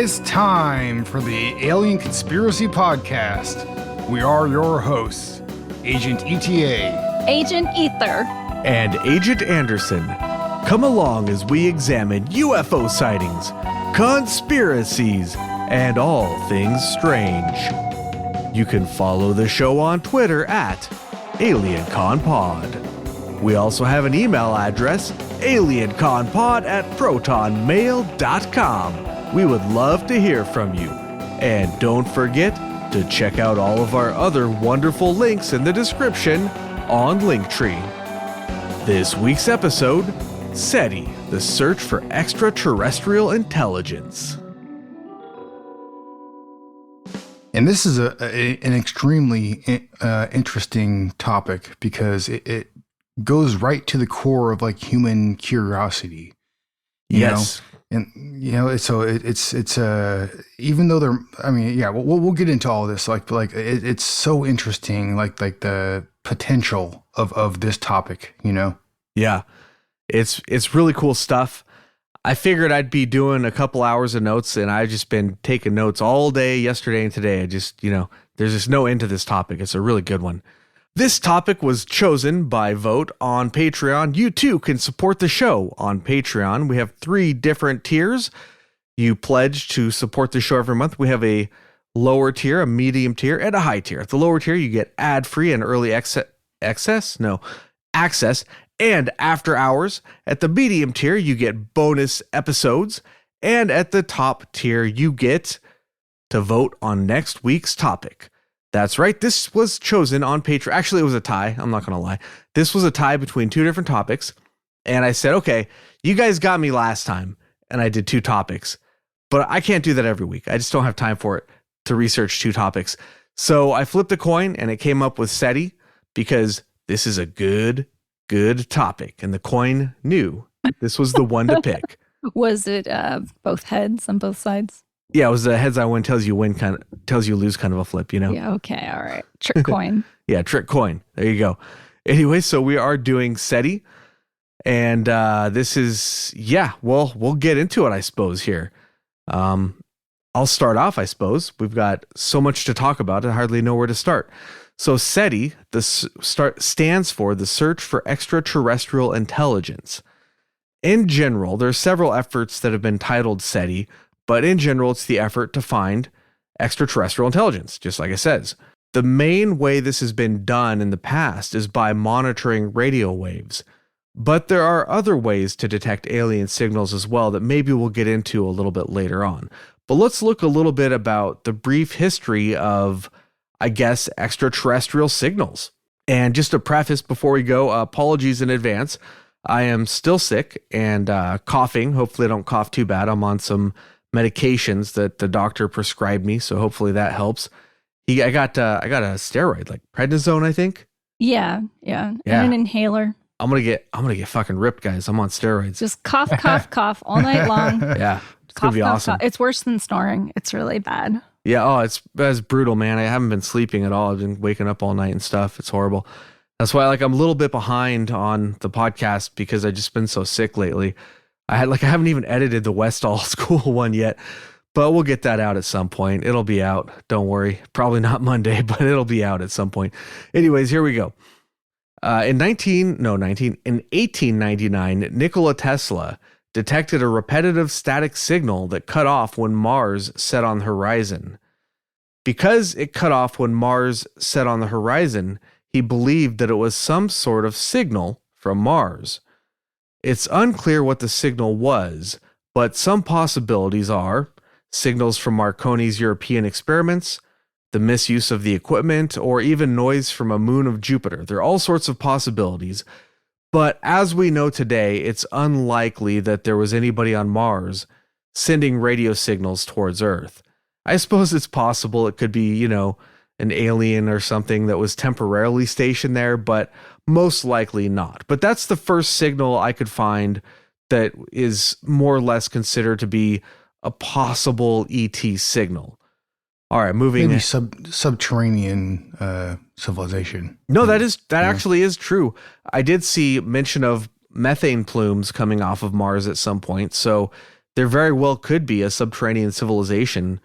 It's time for the Alien Conspiracy Podcast. We are your hosts, Agent ETA, Agent Ether, and Agent Anderson. Come along as we examine UFO sightings, conspiracies, and all things strange. You can follow the show on Twitter at AlienConPod. We also have an email address, alienconpod@protonmail.com. We would love to hear from you. And don't forget to check out all of our other wonderful links in the description on Linktree. This week's episode, SETI, the search for extraterrestrial intelligence. And this is an extremely interesting topic because it goes right to the core of like human curiosity. You know? And it's even though we'll get into all this, it's so interesting, like the potential of this topic, Yeah, it's really cool stuff. I figured I'd be doing a couple hours of notes, and I've just been taking notes all day yesterday and today. I just, there's just no end to this topic. It's a really good one. This topic was chosen by vote on Patreon. You too can support the show on Patreon. We have 3 different tiers. You pledge to support the show every month. We have a lower tier, a medium tier, and a high tier. At the lower tier, you get ad-free and early access and after hours. At the medium tier, you get bonus episodes. And at the top tier, you get to vote on next week's topic. That's right. This was chosen on Patreon. Actually, it was a tie. I'm not going to lie. This was a tie between 2 different topics. And I said, okay, you guys got me last time. And I did 2 topics. But I can't do that every week. I just don't have time for it to research 2 topics. So I flipped a coin and it came up with SETI because this is a good topic. And the coin knew this was the one to pick. Was it both heads on both sides? Yeah, it was a heads I win, tells you lose kind of a flip, Yeah, okay, all right. Trick coin. Yeah, trick coin. There you go. Anyway, so we are doing SETI. And this is, we'll get into it, I suppose, here. I'll start off, I suppose. We've got so much to talk about, I hardly know where to start. So SETI, stands for the Search for Extraterrestrial Intelligence. In general, there are several efforts that have been titled SETI, but in general, it's the effort to find extraterrestrial intelligence, just like it says. The main way this has been done in the past is by monitoring radio waves. But there are other ways to detect alien signals as well that maybe we'll get into a little bit later on. But let's look a little bit about the brief history of, I guess, extraterrestrial signals. And just a preface before we go, apologies in advance. I am still sick and coughing. Hopefully I don't cough too bad. I'm on some medications that the doctor prescribed me, so hopefully that helps. I got a steroid, like prednisone, I think. Yeah. And an inhaler. I'm gonna get fucking ripped, guys. I'm on steroids. Just cough all night long. Yeah, it's gonna be awesome. It's worse than snoring. It's really bad. Yeah. It's brutal, man. I haven't been sleeping at all. I've been waking up all night and stuff. It's horrible. That's why, I'm a little bit behind on the podcast because I've just been so sick lately. I haven't even edited the Westall School one yet, but we'll get that out at some point. It'll be out. Don't worry. Probably not Monday, but it'll be out at some point. Anyways, here we go. In 1899, Nikola Tesla detected a repetitive static signal that cut off when Mars set on the horizon. Because it cut off when Mars set on the horizon, he believed that it was some sort of signal from Mars. It's unclear what the signal was, but some possibilities are signals from Marconi's European experiments, the misuse of the equipment, or even noise from a moon of Jupiter. There are all sorts of possibilities, but as we know today, it's unlikely that there was anybody on Mars sending radio signals towards Earth. I suppose it's possible it could be, an alien or something that was temporarily stationed there, but most likely not. But that's the first signal I could find that is more or less considered to be a possible ET signal. All right, moving. Maybe subterranean civilization. No, that actually is true. I did see mention of methane plumes coming off of Mars at some point, so there very well could be a subterranean civilization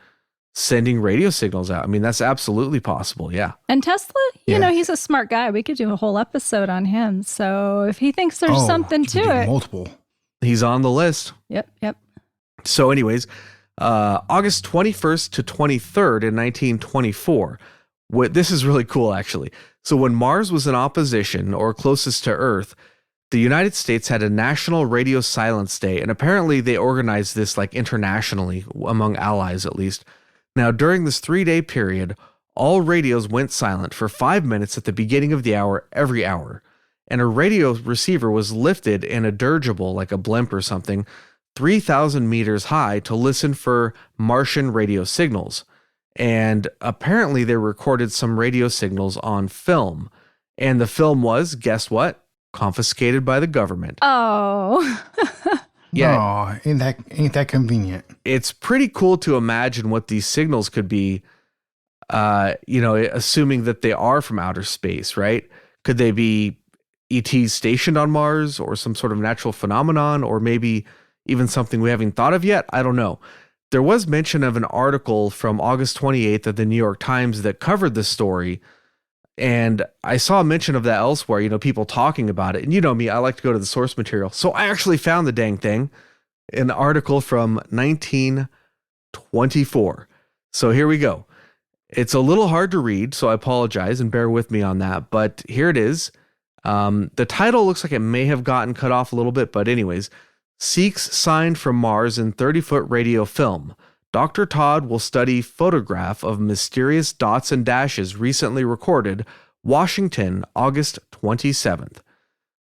sending radio signals out. I mean, that's absolutely possible. Yeah. And Tesla, you know, he's a smart guy. We could do a whole episode on him. So if he thinks there's something to it. Multiple. He's on the list. Yep. So anyways, August 21st to 23rd in 1924. This is really cool, actually. So when Mars was in opposition or closest to Earth, the United States had a National Radio Silence Day, and apparently they organized this like internationally, among allies at least. Now, during this 3-day period, all radios went silent for 5 minutes at the beginning of the hour every hour, and a radio receiver was lifted in a dirigible, like a blimp or something, 3,000 meters high to listen for Martian radio signals. And apparently they recorded some radio signals on film. And the film was, guess what? Confiscated by the government. Oh. Yeah. Oh, ain't that convenient? It's pretty cool to imagine what these signals could be, assuming that they are from outer space, right? Could they be ETs stationed on Mars or some sort of natural phenomenon, or maybe even something we haven't thought of yet? I don't know. There was mention of an article from August 28th of the New York Times that covered this story. And I saw a mention of that elsewhere, people talking about it. And you know me, I like to go to the source material. So I actually found the dang thing, an article from 1924. So here we go. It's a little hard to read, so I apologize and bear with me on that. But here it is. The title looks like it may have gotten cut off a little bit, but anyways. Seeks signed from Mars in 30-foot radio film. Dr. Todd will study photograph of mysterious dots and dashes recently recorded, Washington, August 27th.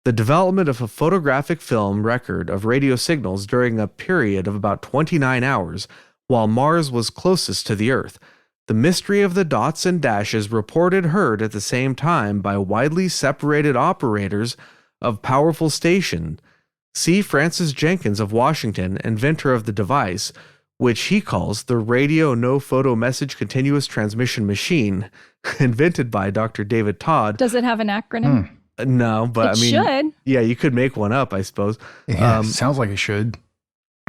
The development of a photographic film record of radio signals during a period of about 29 hours while Mars was closest to the Earth. The mystery of the dots and dashes reported heard at the same time by widely separated operators of powerful station. C. Francis Jenkins of Washington, inventor of the device, which he calls the Radio No Photo Message Continuous Transmission Machine, invented by Dr. David Todd. Does it have an acronym? No, but it should. Yeah, you could make one up, I suppose. Yeah, sounds like it should.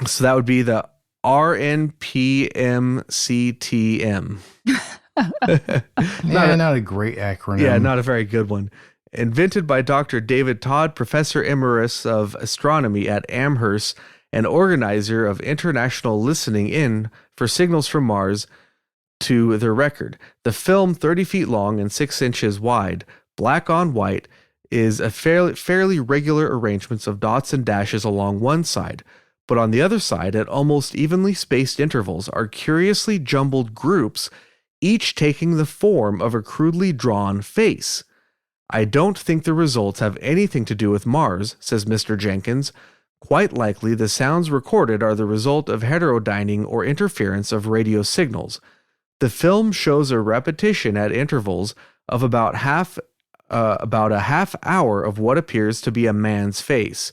So that would be the RNPMCTM. Not a great acronym. Yeah, not a very good one. Invented by Dr. David Todd, Professor Emeritus of Astronomy at Amherst and organizer of international listening in for signals from Mars to the record. The film, 30 feet long and 6 inches wide, black on white, is a fairly regular arrangements of dots and dashes along one side, but on the other side, at almost evenly spaced intervals, are curiously jumbled groups, each taking the form of a crudely drawn face. I don't think the results have anything to do with Mars, says Mr. Jenkins. Quite likely the sounds recorded are the result of heterodyning or interference of radio signals. The film shows a repetition at intervals of about a half hour of what appears to be a man's face.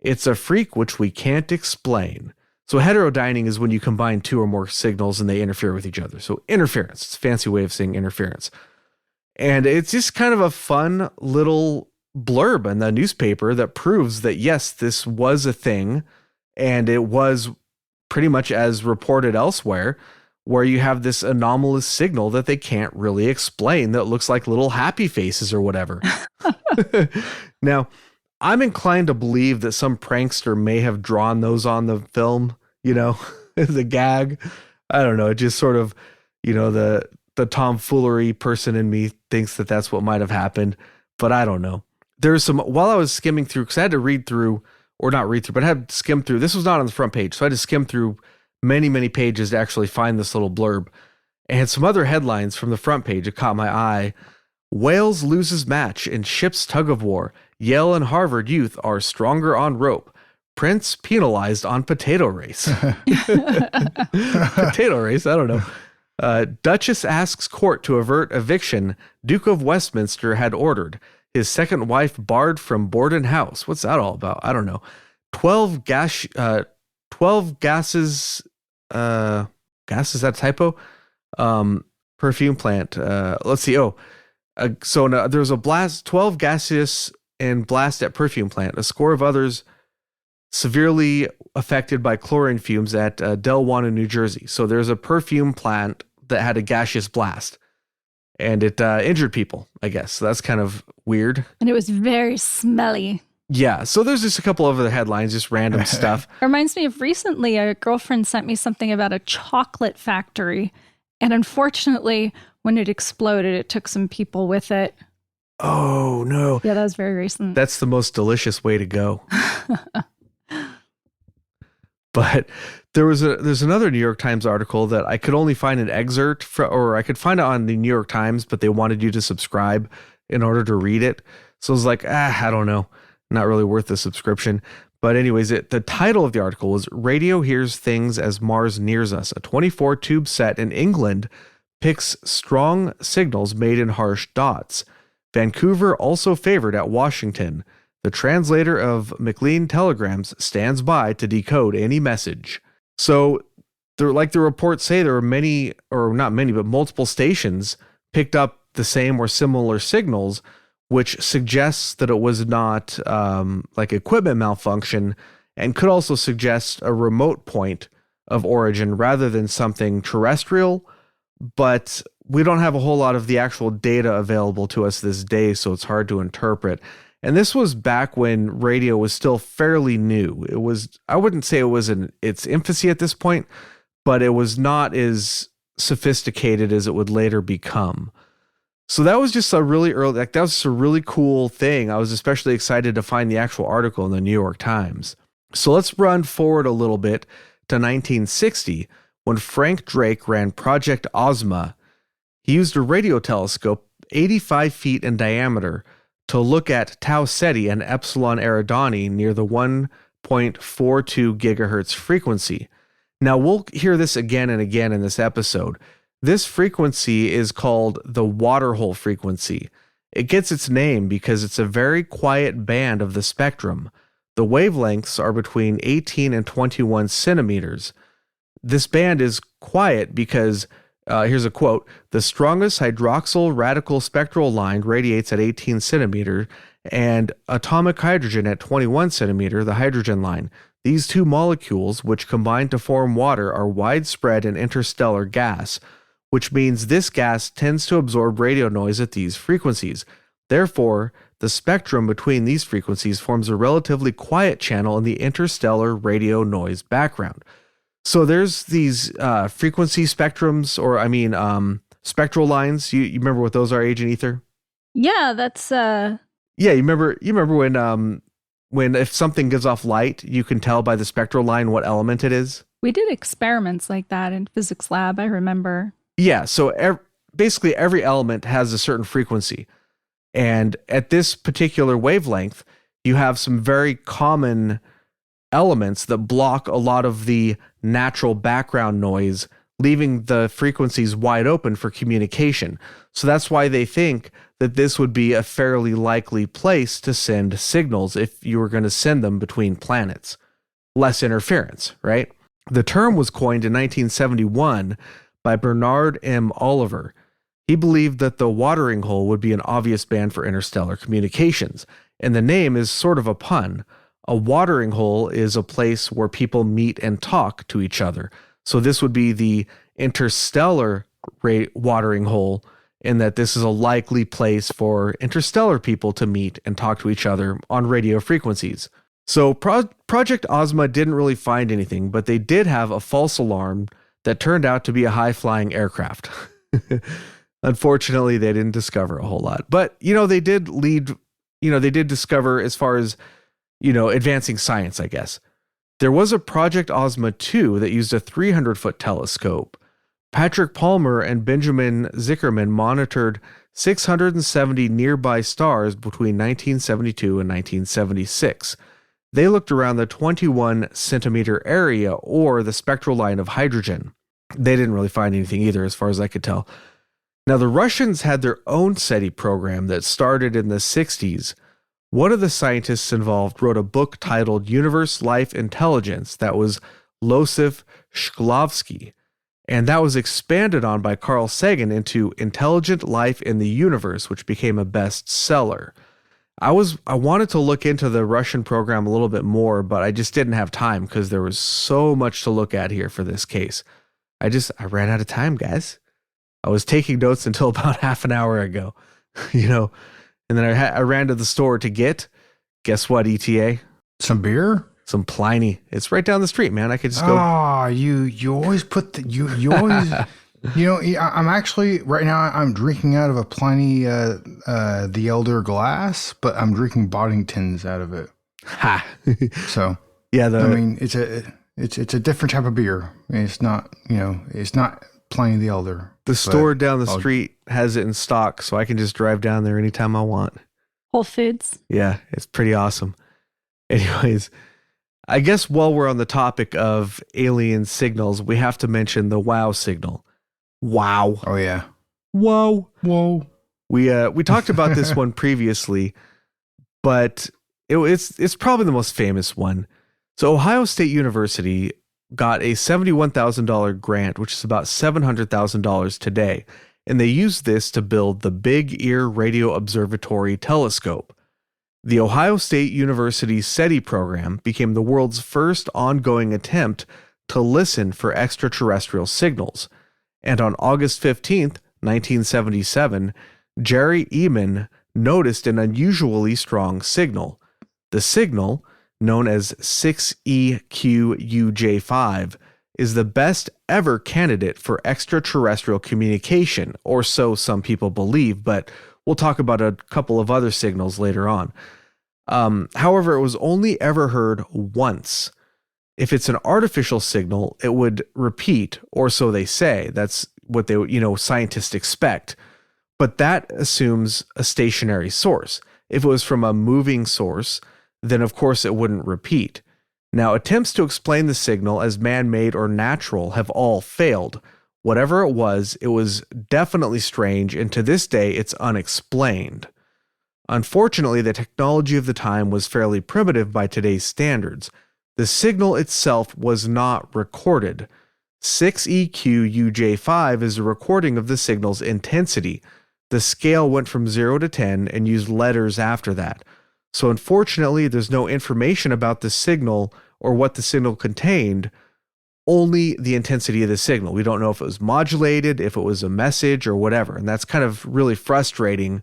It's a freak which we can't explain. So heterodyning is when you combine two or more signals and they interfere with each other. So interference, it's a fancy way of saying interference. And it's just kind of a fun little blurb in the newspaper that proves that, yes, this was a thing. And it was pretty much as reported elsewhere, where you have this anomalous signal that they can't really explain that looks like little happy faces or whatever. Now, I'm inclined to believe that some prankster may have drawn those on the film, as a gag. I don't know. It just sort of, the tomfoolery person in me thinks that that's what might have happened, but I don't know. There's while I was skimming through, because I had to but I had to skim through. This was not on the front page, so I had to skim through many, many pages to actually find this little blurb. And some other headlines from the front page that caught my eye. Wales loses match in ship's tug of war. Yale and Harvard youth are stronger on rope. Prince penalized on potato race. Potato race? I don't know. Duchess asks court to avert eviction Duke of Westminster had ordered. His second wife barred from Borden House. What's that all about? I don't know. 12 gases, gas, is that a typo? Perfume plant. Let's see. So there's a blast, 12 gaseous and blast at perfume plant. A score of others severely affected by chlorine fumes at Delwana, New Jersey. So there's a perfume plant that had a gaseous blast, and it injured people, I guess. So that's kind of weird. And it was very smelly. Yeah, so there's just a couple of other headlines, just random stuff. It reminds me of recently, a girlfriend sent me something about a chocolate factory. And unfortunately, when it exploded, it took some people with it. Oh, no. Yeah, that was very recent. That's the most delicious way to go. But there's another New York Times article that I could only find an excerpt for, or I could find it on the New York Times, but they wanted you to subscribe in order to read it. So I was like, I don't know. Not really worth the subscription. But anyways, the title of the article was Radio Hears Things as Mars Nears Us. A 24-tube set in England picks strong signals made in harsh dots. Vancouver also favored at Washington. The translator of McLean telegrams stands by to decode any message. So, like the reports say, there were many, or not many, but multiple stations picked up the same or similar signals, which suggests that it was not like equipment malfunction, and could also suggest a remote point of origin rather than something terrestrial. But we don't have a whole lot of the actual data available to us this day, so it's hard to interpret. And this was back when radio was still fairly new. It was, I wouldn't say it was in its infancy at this point, but it was not as sophisticated as it would later become. So that was just a really early, that was just a really cool thing. I was especially excited to find the actual article in the New York Times. So let's run forward a little bit to 1960, when Frank Drake ran Project Ozma. He used a radio telescope 85 feet in diameter to look at Tau Ceti and Epsilon Eridani near the 1.42 gigahertz frequency. Now, we'll hear this again and again in this episode. This frequency is called the waterhole frequency. It gets its name because it's a very quiet band of the spectrum. The wavelengths are between 18 and 21 centimeters. This band is quiet because, here's a quote, the strongest hydroxyl radical spectral line radiates at 18 centimeter, and atomic hydrogen at 21 centimeter, the hydrogen line. These two molecules, which combine to form water, are widespread in interstellar gas, which means this gas tends to absorb radio noise at these frequencies. Therefore, the spectrum between these frequencies forms a relatively quiet channel in the interstellar radio noise background. So there's these frequency spectrums, or spectral lines. You remember what those are, Agent Ether? Yeah, that's Yeah, you remember when if something gives off light, you can tell by the spectral line what element it is? we did experiments like that in physics lab, I remember. Yeah, so basically every element has a certain frequency. And at this particular wavelength, you have some very common elements that block a lot of the natural background noise, leaving the frequencies wide open for communication. So that's why they think that this would be a fairly likely place to send signals if you were going to send them between planets. Less interference, right? The term was coined in 1971 by Bernard M. Oliver. He believed that the watering hole would be an obvious band for interstellar communications, and the name is sort of a pun. A watering hole is a place where people meet and talk to each other. So this would be the interstellar watering hole, in that this is a likely place for interstellar people to meet and talk to each other on radio frequencies. So Project Ozma didn't really find anything, but they did have a false alarm that turned out to be a high-flying aircraft. Unfortunately, they didn't discover a whole lot. But, they did discover, as far as, advancing science, I guess. There was a Project Ozma 2 that used a 300-foot telescope. Patrick Palmer and Benjamin Zickerman monitored 670 nearby stars between 1972 and 1976. They looked around the 21-centimeter area, or the spectral line of hydrogen. They didn't really find anything either, as far as I could tell. Now, the Russians had their own SETI program that started in the 60s. One of the scientists involved wrote a book titled Universe, Life, Intelligence that was Losif Shklovsky, and that was expanded on by Carl Sagan into Intelligent Life in the Universe, which became a bestseller. I wanted to look into the Russian program a little bit more, but I just didn't have time because there was so much to look at here for this case. I ran out of time, guys. I was taking notes until about half an hour ago, and then I ran to the store to guess what, ETA? Some beer? Some Pliny. It's right down the street, man. I could just go. Oh, you always put you always, I'm actually right now I'm drinking out of a Pliny the Elder glass, but I'm drinking Boddington's out of it. Ha. So Yeah, I mean it's a different type of beer. It's not it's not Pliny the Elder. The store down the street has it in stock, so I can just drive down there anytime I want. Whole Foods. Yeah, it's pretty awesome. Anyways, I guess while we're on the topic of alien signals, we have to mention the WOW signal. Wow. Oh yeah. Whoa. Whoa. We talked about this one previously, but it's probably the most famous one. So Ohio State University got a $71,000 grant, which is about $700,000 today, and they used this to build the Big Ear Radio Observatory telescope. The Ohio State University SETI program became the world's first ongoing attempt to listen for extraterrestrial signals. And on August 15th, 1977, Jerry Eman noticed an unusually strong signal. The signal, known as 6EQUJ5, is the best ever candidate for extraterrestrial communication, or so some people believe, but we'll talk about a couple of other signals later on. However, it was only ever heard once. If it's an artificial signal, it would repeat, or so they say. That's what they, scientists expect. But that assumes a stationary source. If it was from a moving source, then of course it wouldn't repeat. Now, attempts to explain the signal as man-made or natural have all failed. Whatever it was definitely strange, and to this day, it's unexplained. Unfortunately, the technology of the time was fairly primitive by today's standards. The signal itself was not recorded. 6EQUJ5 is a recording of the signal's intensity. The scale went from 0 to 10 and used letters after that. So unfortunately, there's no information about the signal or what the signal contained, only the intensity of the signal. We don't know if it was modulated, if it was a message or whatever, and that's kind of really frustrating.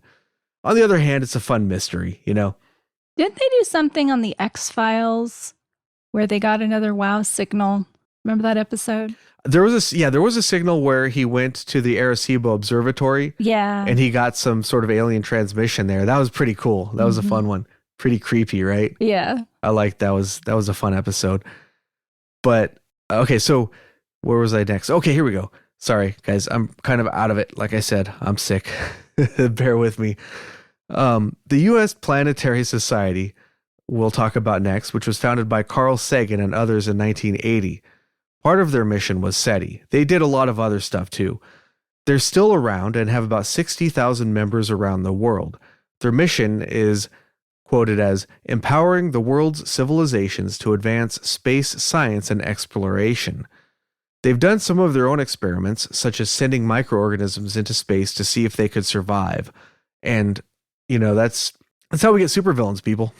On the other hand, it's a fun mystery, Didn't they do something on the X-Files where they got another WOW signal? Remember that episode? There was a signal where he went to the Arecibo Observatory. Yeah. And he got some sort of alien transmission there. That was pretty cool. That was a fun one. Pretty creepy, right? Yeah. I liked that was a fun episode. But okay, so where was I next? Okay, here we go. Sorry, guys. I'm kind of out of it. Like I said, I'm sick. Bear with me. The U.S. Planetary Society, we'll talk about next, which was founded by Carl Sagan and others in 1980. Part of their mission was SETI. They did a lot of other stuff too. They're still around and have about 60,000 members around the world. Their mission is quoted as empowering the world's civilizations to advance space science and exploration. They've done some of their own experiments, such as sending microorganisms into space to see if they could survive. And, that's how we get supervillains, people.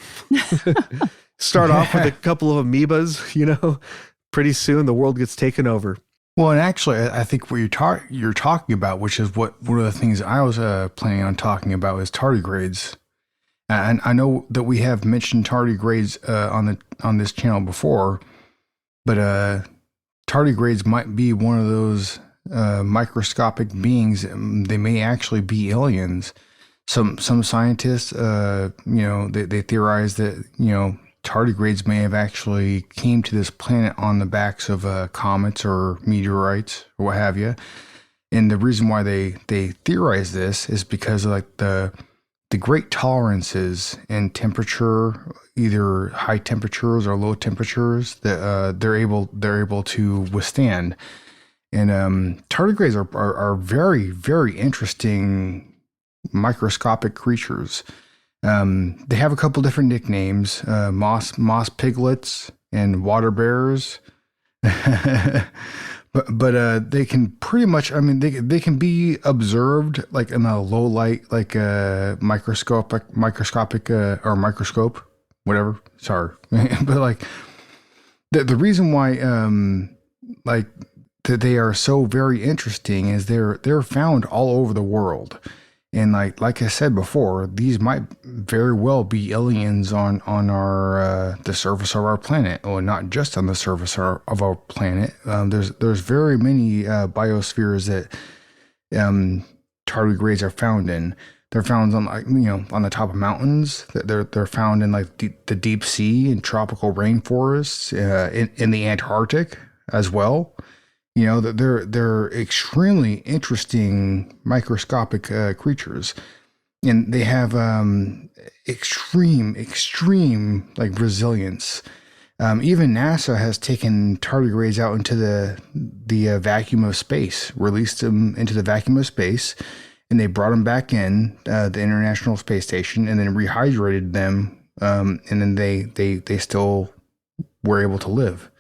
Start off with a couple of amoebas, pretty soon the world gets taken over. Well, and actually, I think what you're talking about, which is one of the things I was planning on talking about, is tardigrades. And I know that we have mentioned tardigrades on this channel before, but tardigrades might be one of those microscopic beings. They may actually be aliens. Some scientists, they theorize that tardigrades may have actually came to this planet on the backs of comets or meteorites or what have you. And the reason why they theorize this is because of the great tolerances in temperature, either high temperatures or low temperatures that they're able to withstand. And tardigrades are very, very interesting microscopic creatures. They have a couple different nicknames: moss piglets and water bears. but they can pretty much. I mean, they can be observed like in a low light, like microscopic or microscope, whatever. Sorry, but like the reason why like that they are so very interesting is they're found all over the world. And like I said before, these might very well be aliens on our the surface of our planet, or not just on the surface of our planet. There's very many biospheres that tardigrades are found in. They're found on on the top of mountains. They're found in like the deep sea and tropical rainforests in the Antarctic as well. They're extremely interesting microscopic creatures, and they have extreme like resilience. Even NASA has taken tardigrades out into the vacuum of space, released them into the vacuum of space, and they brought them back in the International Space Station, and then rehydrated them, and then they still were able to live.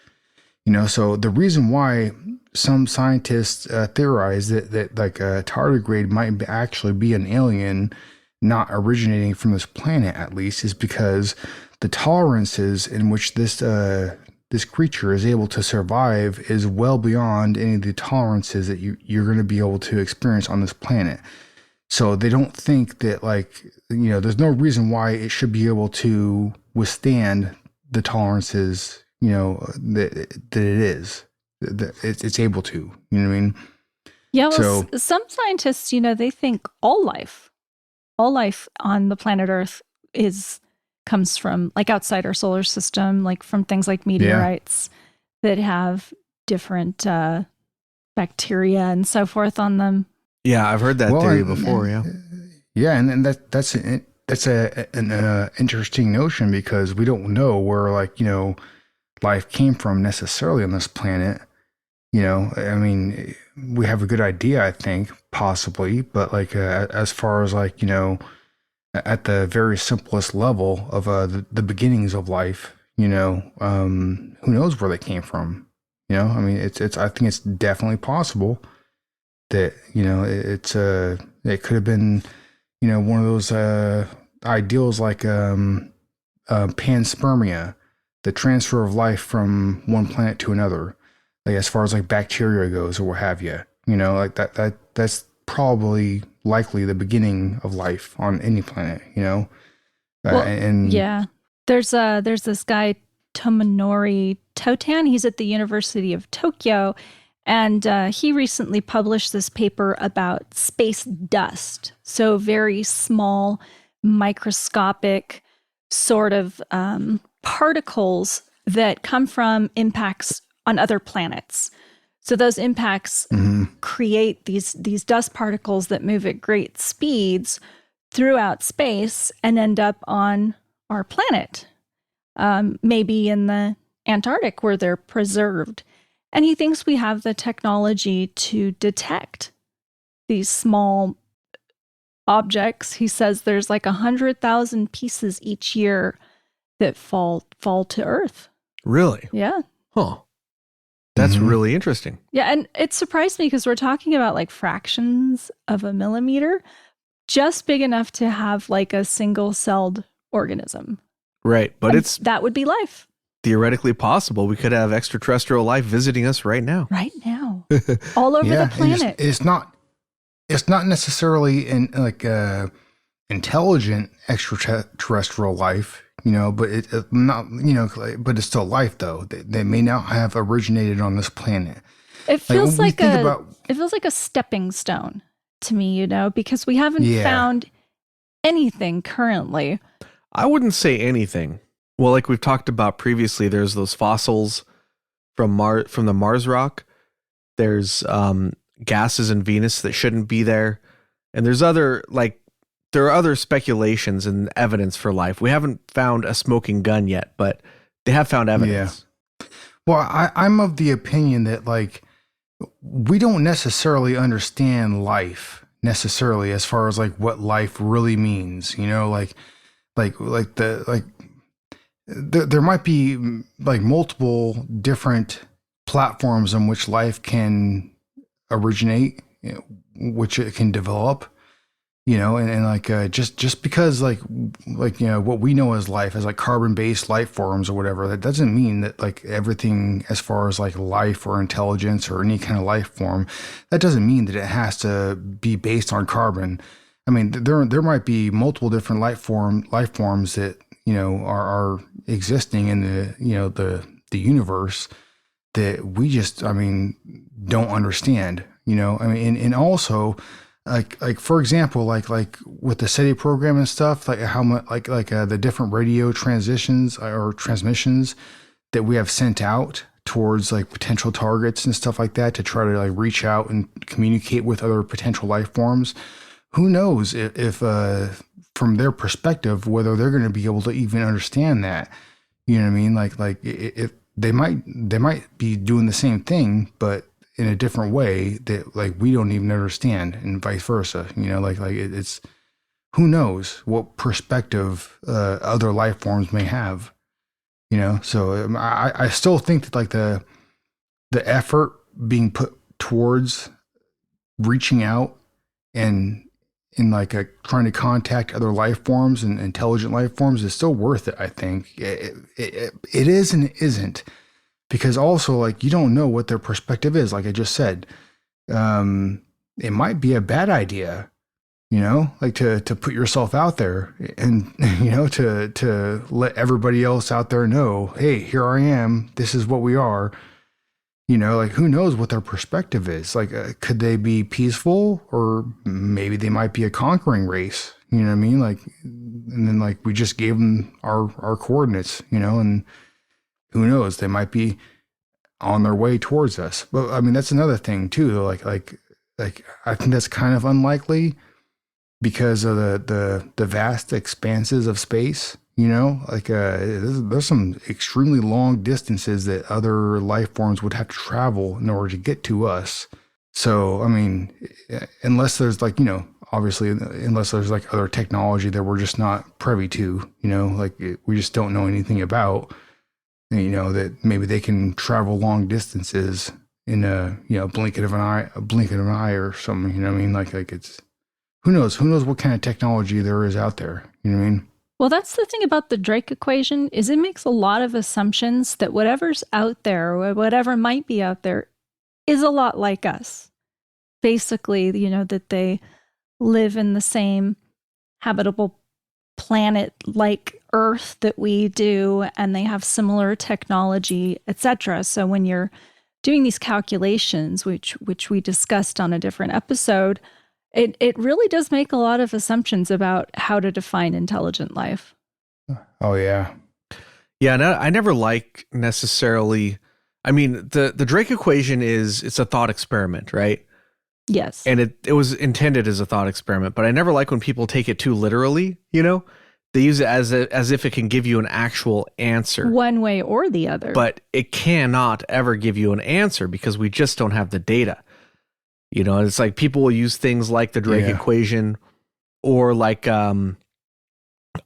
So the reason why some scientists theorize that like a tardigrade might actually be an alien not originating from this planet, at least, is because the tolerances in which this creature is able to survive is well beyond any of the tolerances that you're going to be able to experience on this planet. So they don't think that there's no reason why it should be able to withstand the tolerances that it is. It's able to, you know what I mean? Yeah, well, some scientists, they think all life on the planet Earth comes from like outside our solar system, like from things like meteorites that have different bacteria and so forth on them. Yeah, I've heard that theory before. Yeah, and that's an interesting notion, because we don't know where life came from necessarily on this planet. I mean, we have a good idea, I think, possibly, but as far as at the very simplest level of the beginnings of life, who knows where they came from? I mean, it's I think it's definitely possible that it could have been one of those ideals like panspermia, the transfer of life from one planet to another. Like as far as bacteria goes or what have you, that's probably likely the beginning of life on any planet, Well, yeah, there's this guy Tomonori Totan. He's at the University of Tokyo, and he recently published this paper about space dust. So very small, microscopic sort of particles that come from impacts on other planets. So those impacts create these dust particles that move at great speeds throughout space and end up on our planet, maybe in the Antarctic where they're preserved. And he thinks we have the technology to detect these small objects. He says there's 100,000 pieces each year that fall to Earth. Really? Yeah. Huh. That's really interesting. Yeah, and it surprised me because we're talking about fractions of a millimeter, just big enough to have a single-celled organism. Right, but and that would be life. Theoretically possible. We could have extraterrestrial life visiting us right now. Right now. All over the planet. It's not necessarily intelligent extraterrestrial life. But it's not, but it's still life though. They may not have originated on this planet. It feels it feels like a stepping stone to me, because we haven't found anything currently. I wouldn't say anything. Well, like we've talked about previously, there's those fossils from the Mars rock. There's gases in Venus that shouldn't be there, and there's there are other speculations and evidence for life. We haven't found a smoking gun yet, but they have found evidence. Yeah. Well, I'm of the opinion that we don't necessarily understand life necessarily as far as what life really means. There might be multiple different platforms on which life can originate, which it can develop, and like just because like what we know as life, as like carbon-based life forms or whatever, that doesn't mean that like everything as far as like life or intelligence or any kind of life form, that doesn't mean that it has to be based on carbon. I mean, there might be multiple different life forms that are existing in the universe that we just don't understand. And also. Like for example, like with the SETI program and stuff, like how much the different radio transitions or transmissions that we have sent out towards like potential targets and stuff like that to try to like reach out and communicate with other potential life forms. Who knows if from their perspective whether they're going to be able to even understand that? You know what I mean? Like if they might be doing the same thing, but in a different way that like we don't even understand, and vice versa. It's who knows what perspective other life forms may have. So I still think that like the effort being put towards reaching out and like trying to contact other life forms and intelligent life forms is still worth it. I think it is and it isn't. Because also, like, you don't know what their perspective is. Like I just said, it might be a bad idea, like to put yourself out there and, to let everybody else out there know, hey, here I am. This is what we are. Like who knows what their perspective is? Like, could they be peaceful, or maybe they might be a conquering race? You know what I mean? Like, and then like we just gave them our coordinates, and who knows? They might be on their way towards us. But I mean, that's another thing too. Like I think that's kind of unlikely because of the vast expanses of space. There's some extremely long distances that other life forms would have to travel in order to get to us. So I mean, unless there's like obviously, unless there's like other technology that we're just not privy to, we just don't know anything about. That maybe they can travel long distances in a blink of an eye or something. I mean, like it's who knows what kind of technology there is out there. You know what I mean? Well, that's the thing about the Drake equation is it makes a lot of assumptions that whatever's out there or whatever might be out there is a lot like us. Basically, that they live in the same habitable planet like Earth that we do, and they have similar technology, etc. So when you're doing these calculations, which we discussed on a different episode, it really does make a lot of assumptions about how to define intelligent life. Oh yeah. Yeah, and I never like necessarily, I mean, the Drake equation it's a thought experiment, right? Yes. And it was intended as a thought experiment, but I never like when people take it too literally, They use it as if it can give you an actual answer. One way or the other. But it cannot ever give you an answer because we just don't have the data. It's like people will use things like the Drake equation or like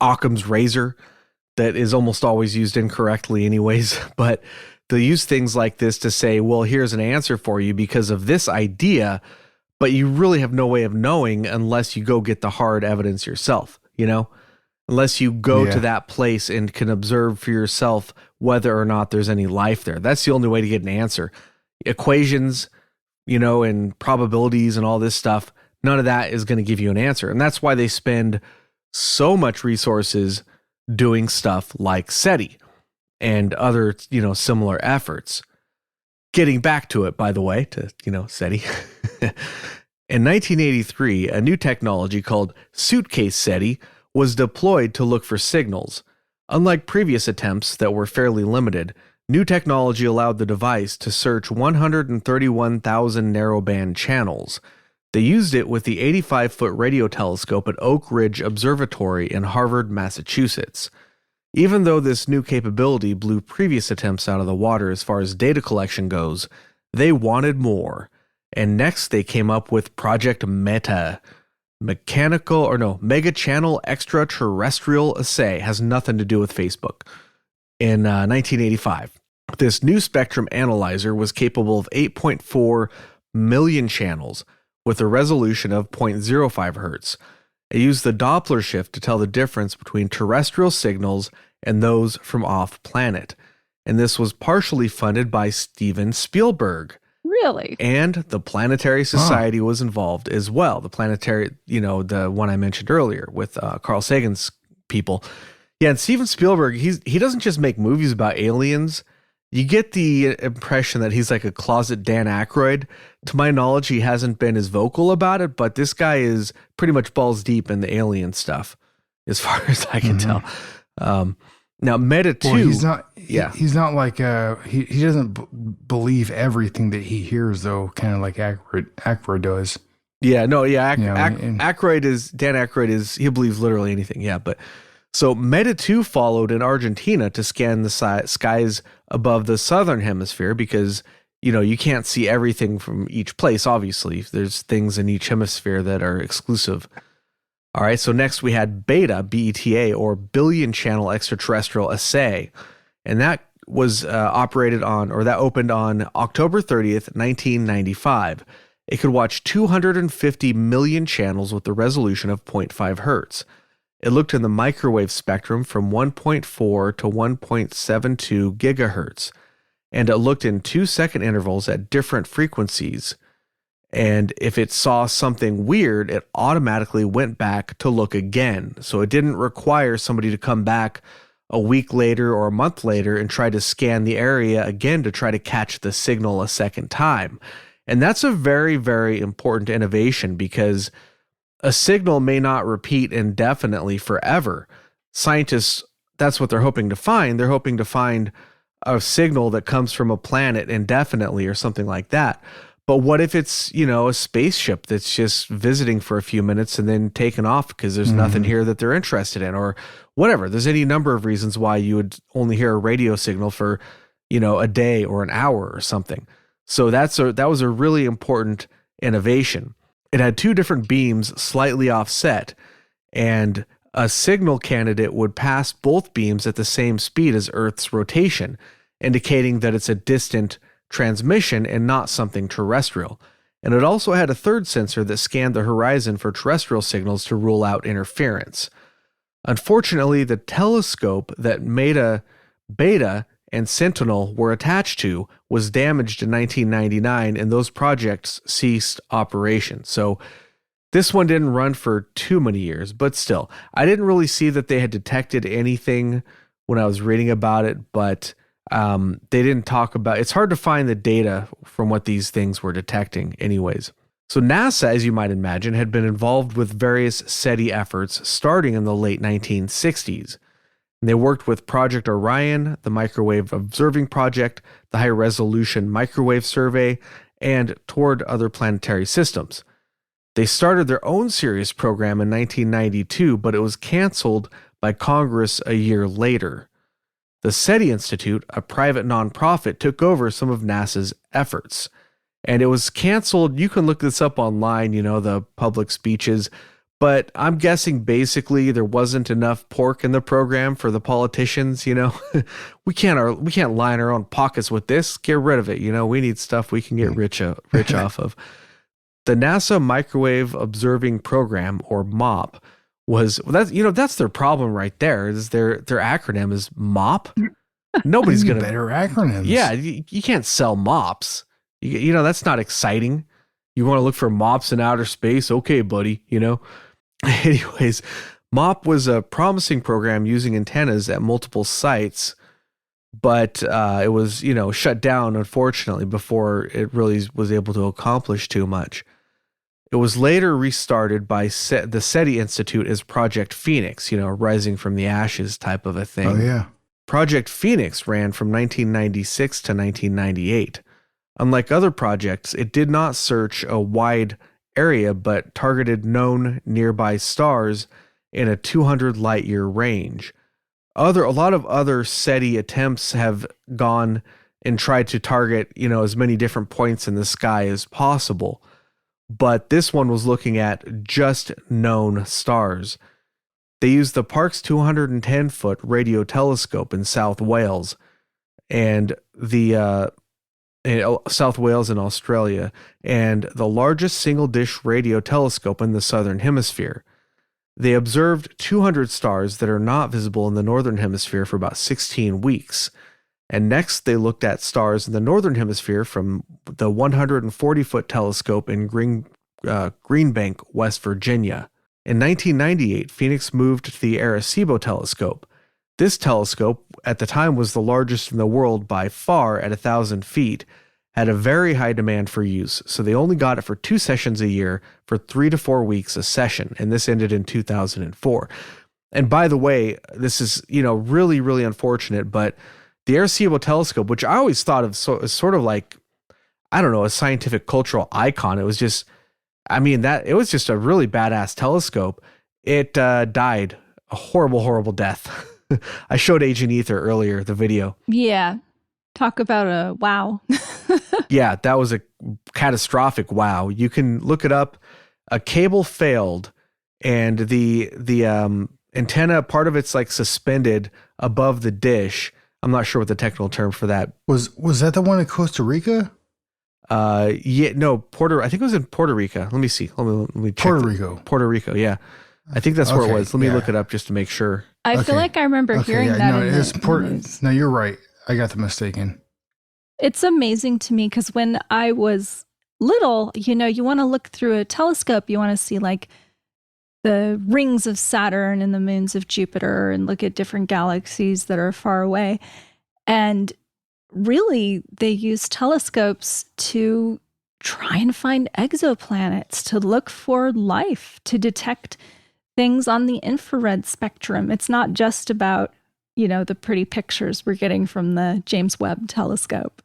Occam's razor that is almost always used incorrectly anyways. But they'll use things like this to say, well, here's an answer for you because of this idea, but you really have no way of knowing unless you go get the hard evidence yourself, Unless you go to that place and can observe for yourself whether or not there's any life there. That's the only way to get an answer. Equations, and probabilities and all this stuff, none of that is going to give you an answer. And that's why they spend so much resources doing stuff like SETI and other, similar efforts. Getting back to it, by the way, to, SETI. In 1983, a new technology called suitcase SETI was deployed to look for signals. Unlike previous attempts that were fairly limited, new technology allowed the device to search 131,000 narrowband channels. They used it with the 85-foot radio telescope at Oak Ridge Observatory in Harvard, Massachusetts. Even though this new capability blew previous attempts out of the water as far as data collection goes, they wanted more. And next they came up with Project Mega Channel Extraterrestrial Assay. Has nothing to do with Facebook. In 1985. This new spectrum analyzer was capable of 8.4 million channels with a resolution of 0.05 hertz. It used the Doppler shift to tell the difference between terrestrial signals and those from off-planet. And this was partially funded by Steven Spielberg. Really? And the Planetary Society was involved as well. The Planetary, the one I mentioned earlier with Carl Sagan's people. Yeah, and Steven Spielberg, he doesn't just make movies about aliens. You get the impression that he's like a closet Dan Aykroyd. To my knowledge, he hasn't been as vocal about it, but this guy is pretty much balls deep in the alien stuff, as far as I can tell. Now, Meta 2... Well, he's not... Yeah. He's not like... he doesn't believe everything that he hears, though, kind of like Aykroyd does. Yeah, no, yeah. Dan Aykroyd is... He believes literally anything, yeah, but... So Meta 2 followed in Argentina to scan the skies above the southern hemisphere because, you can't see everything from each place, obviously. There's things in each hemisphere that are exclusive. All right, so next we had Beta, BETA, or Billion Channel Extraterrestrial Assay. And that was opened on October 30th, 1995. It could watch 250 million channels with the resolution of 0.5 hertz. It looked in the microwave spectrum from 1.4 to 1.72 gigahertz, and it looked in 2-second intervals at different frequencies. And if it saw something weird, it automatically went back to look again. So it didn't require somebody to come back a week later or a month later and try to scan the area again to try to catch the signal a second time. And that's a very, very important innovation because a signal may not repeat indefinitely forever. Scientists, that's what they're hoping to find. They're hoping to find a signal that comes from a planet indefinitely or something like that. But what if it's, a spaceship that's just visiting for a few minutes and then taken off because there's nothing here that they're interested in or whatever. There's any number of reasons why you would only hear a radio signal for, a day or an hour or something. So that was a really important innovation. It had 2 different beams slightly offset, and a signal candidate would pass both beams at the same speed as Earth's rotation, indicating that it's a distant transmission and not something terrestrial. And it also had a third sensor that scanned the horizon for terrestrial signals to rule out interference. Unfortunately, the telescope that Beta and Sentinel were attached to was damaged in 1999, and those projects ceased operation. So this one didn't run for too many years, but still, I didn't really see that they had detected anything when I was reading about it, but they didn't talk about... It's hard to find the data from what these things were detecting anyways. So NASA, as you might imagine, had been involved with various SETI efforts starting in the late 1960s. And they worked with Project Orion, the Microwave Observing Project, the High Resolution Microwave Survey, and toward other planetary systems. They started their own Sirius program in 1992, but it was canceled by Congress a year later. The SETI Institute, a private nonprofit, took over some of NASA's efforts. And it was canceled. You can look this up online, the public speeches. But I'm guessing basically there wasn't enough pork in the program for the politicians, We can't line our own pockets with this. Get rid of it, We need stuff we can get rich off of. The NASA Microwave Observing Program, or MOP, that's their problem right there. Is their acronym is MOP. Nobody's gonna better acronyms. Yeah, you can't sell MOPs. That's not exciting. You want to look for MOPs in outer space? Okay, buddy. Anyways, MOP was a promising program using antennas at multiple sites, but it was, shut down, unfortunately, before it really was able to accomplish too much. It was later restarted by the SETI Institute as Project Phoenix, rising from the ashes type of a thing. Oh, yeah. Project Phoenix ran from 1996 to 1998. Unlike other projects, it did not search a wide area, but targeted known nearby stars in a 200 light-year range. A lot of other SETI attempts have gone and tried to target, as many different points in the sky as possible. But this one was looking at just known stars. They used the Parkes 210-foot radio telescope in South Wales, and in South Wales in Australia, and the largest single dish radio telescope in the southern hemisphere. They observed 200 stars that are not visible in the northern hemisphere for about 16 weeks. And next, they looked at stars in the northern hemisphere from the 140-foot telescope in Greenbank, West Virginia. In 1998, Phoenix moved to the Arecibo telescope. This telescope, at the time, was the largest in the world by far at 1,000 feet, had a very high demand for use, so they only got it for 2 sessions a year for 3 to 4 weeks a session, and this ended in 2004. And by the way, this is, really, really unfortunate, but the Arecibo telescope, which I always thought of as sort of like, I don't know, a scientific cultural icon. It was just, it was just a really badass telescope. It died a horrible, horrible death. I showed Agent Ether earlier, the video. Yeah. Talk about a wow. Yeah, that was a catastrophic wow. You can look it up. A cable failed, and the antenna, part of it's like suspended above the dish. I'm not sure what the technical term for that was that the one in Costa Rica? Yeah, no, I think it was in Puerto Rico. Let me see. Let me check. Puerto Rico, yeah. I think that's where it was. Let me look it up just to make sure. I feel like I remember hearing that. No, it's important. No, you're right. I got the mistaken. It's amazing to me because when I was little, you want to look through a telescope, you want to see like the rings of Saturn and the moons of Jupiter and look at different galaxies that are far away. And really, they use telescopes to try and find exoplanets, to look for life, to detect things on the infrared spectrum. It's not just about, the pretty pictures we're getting from the James Webb telescope.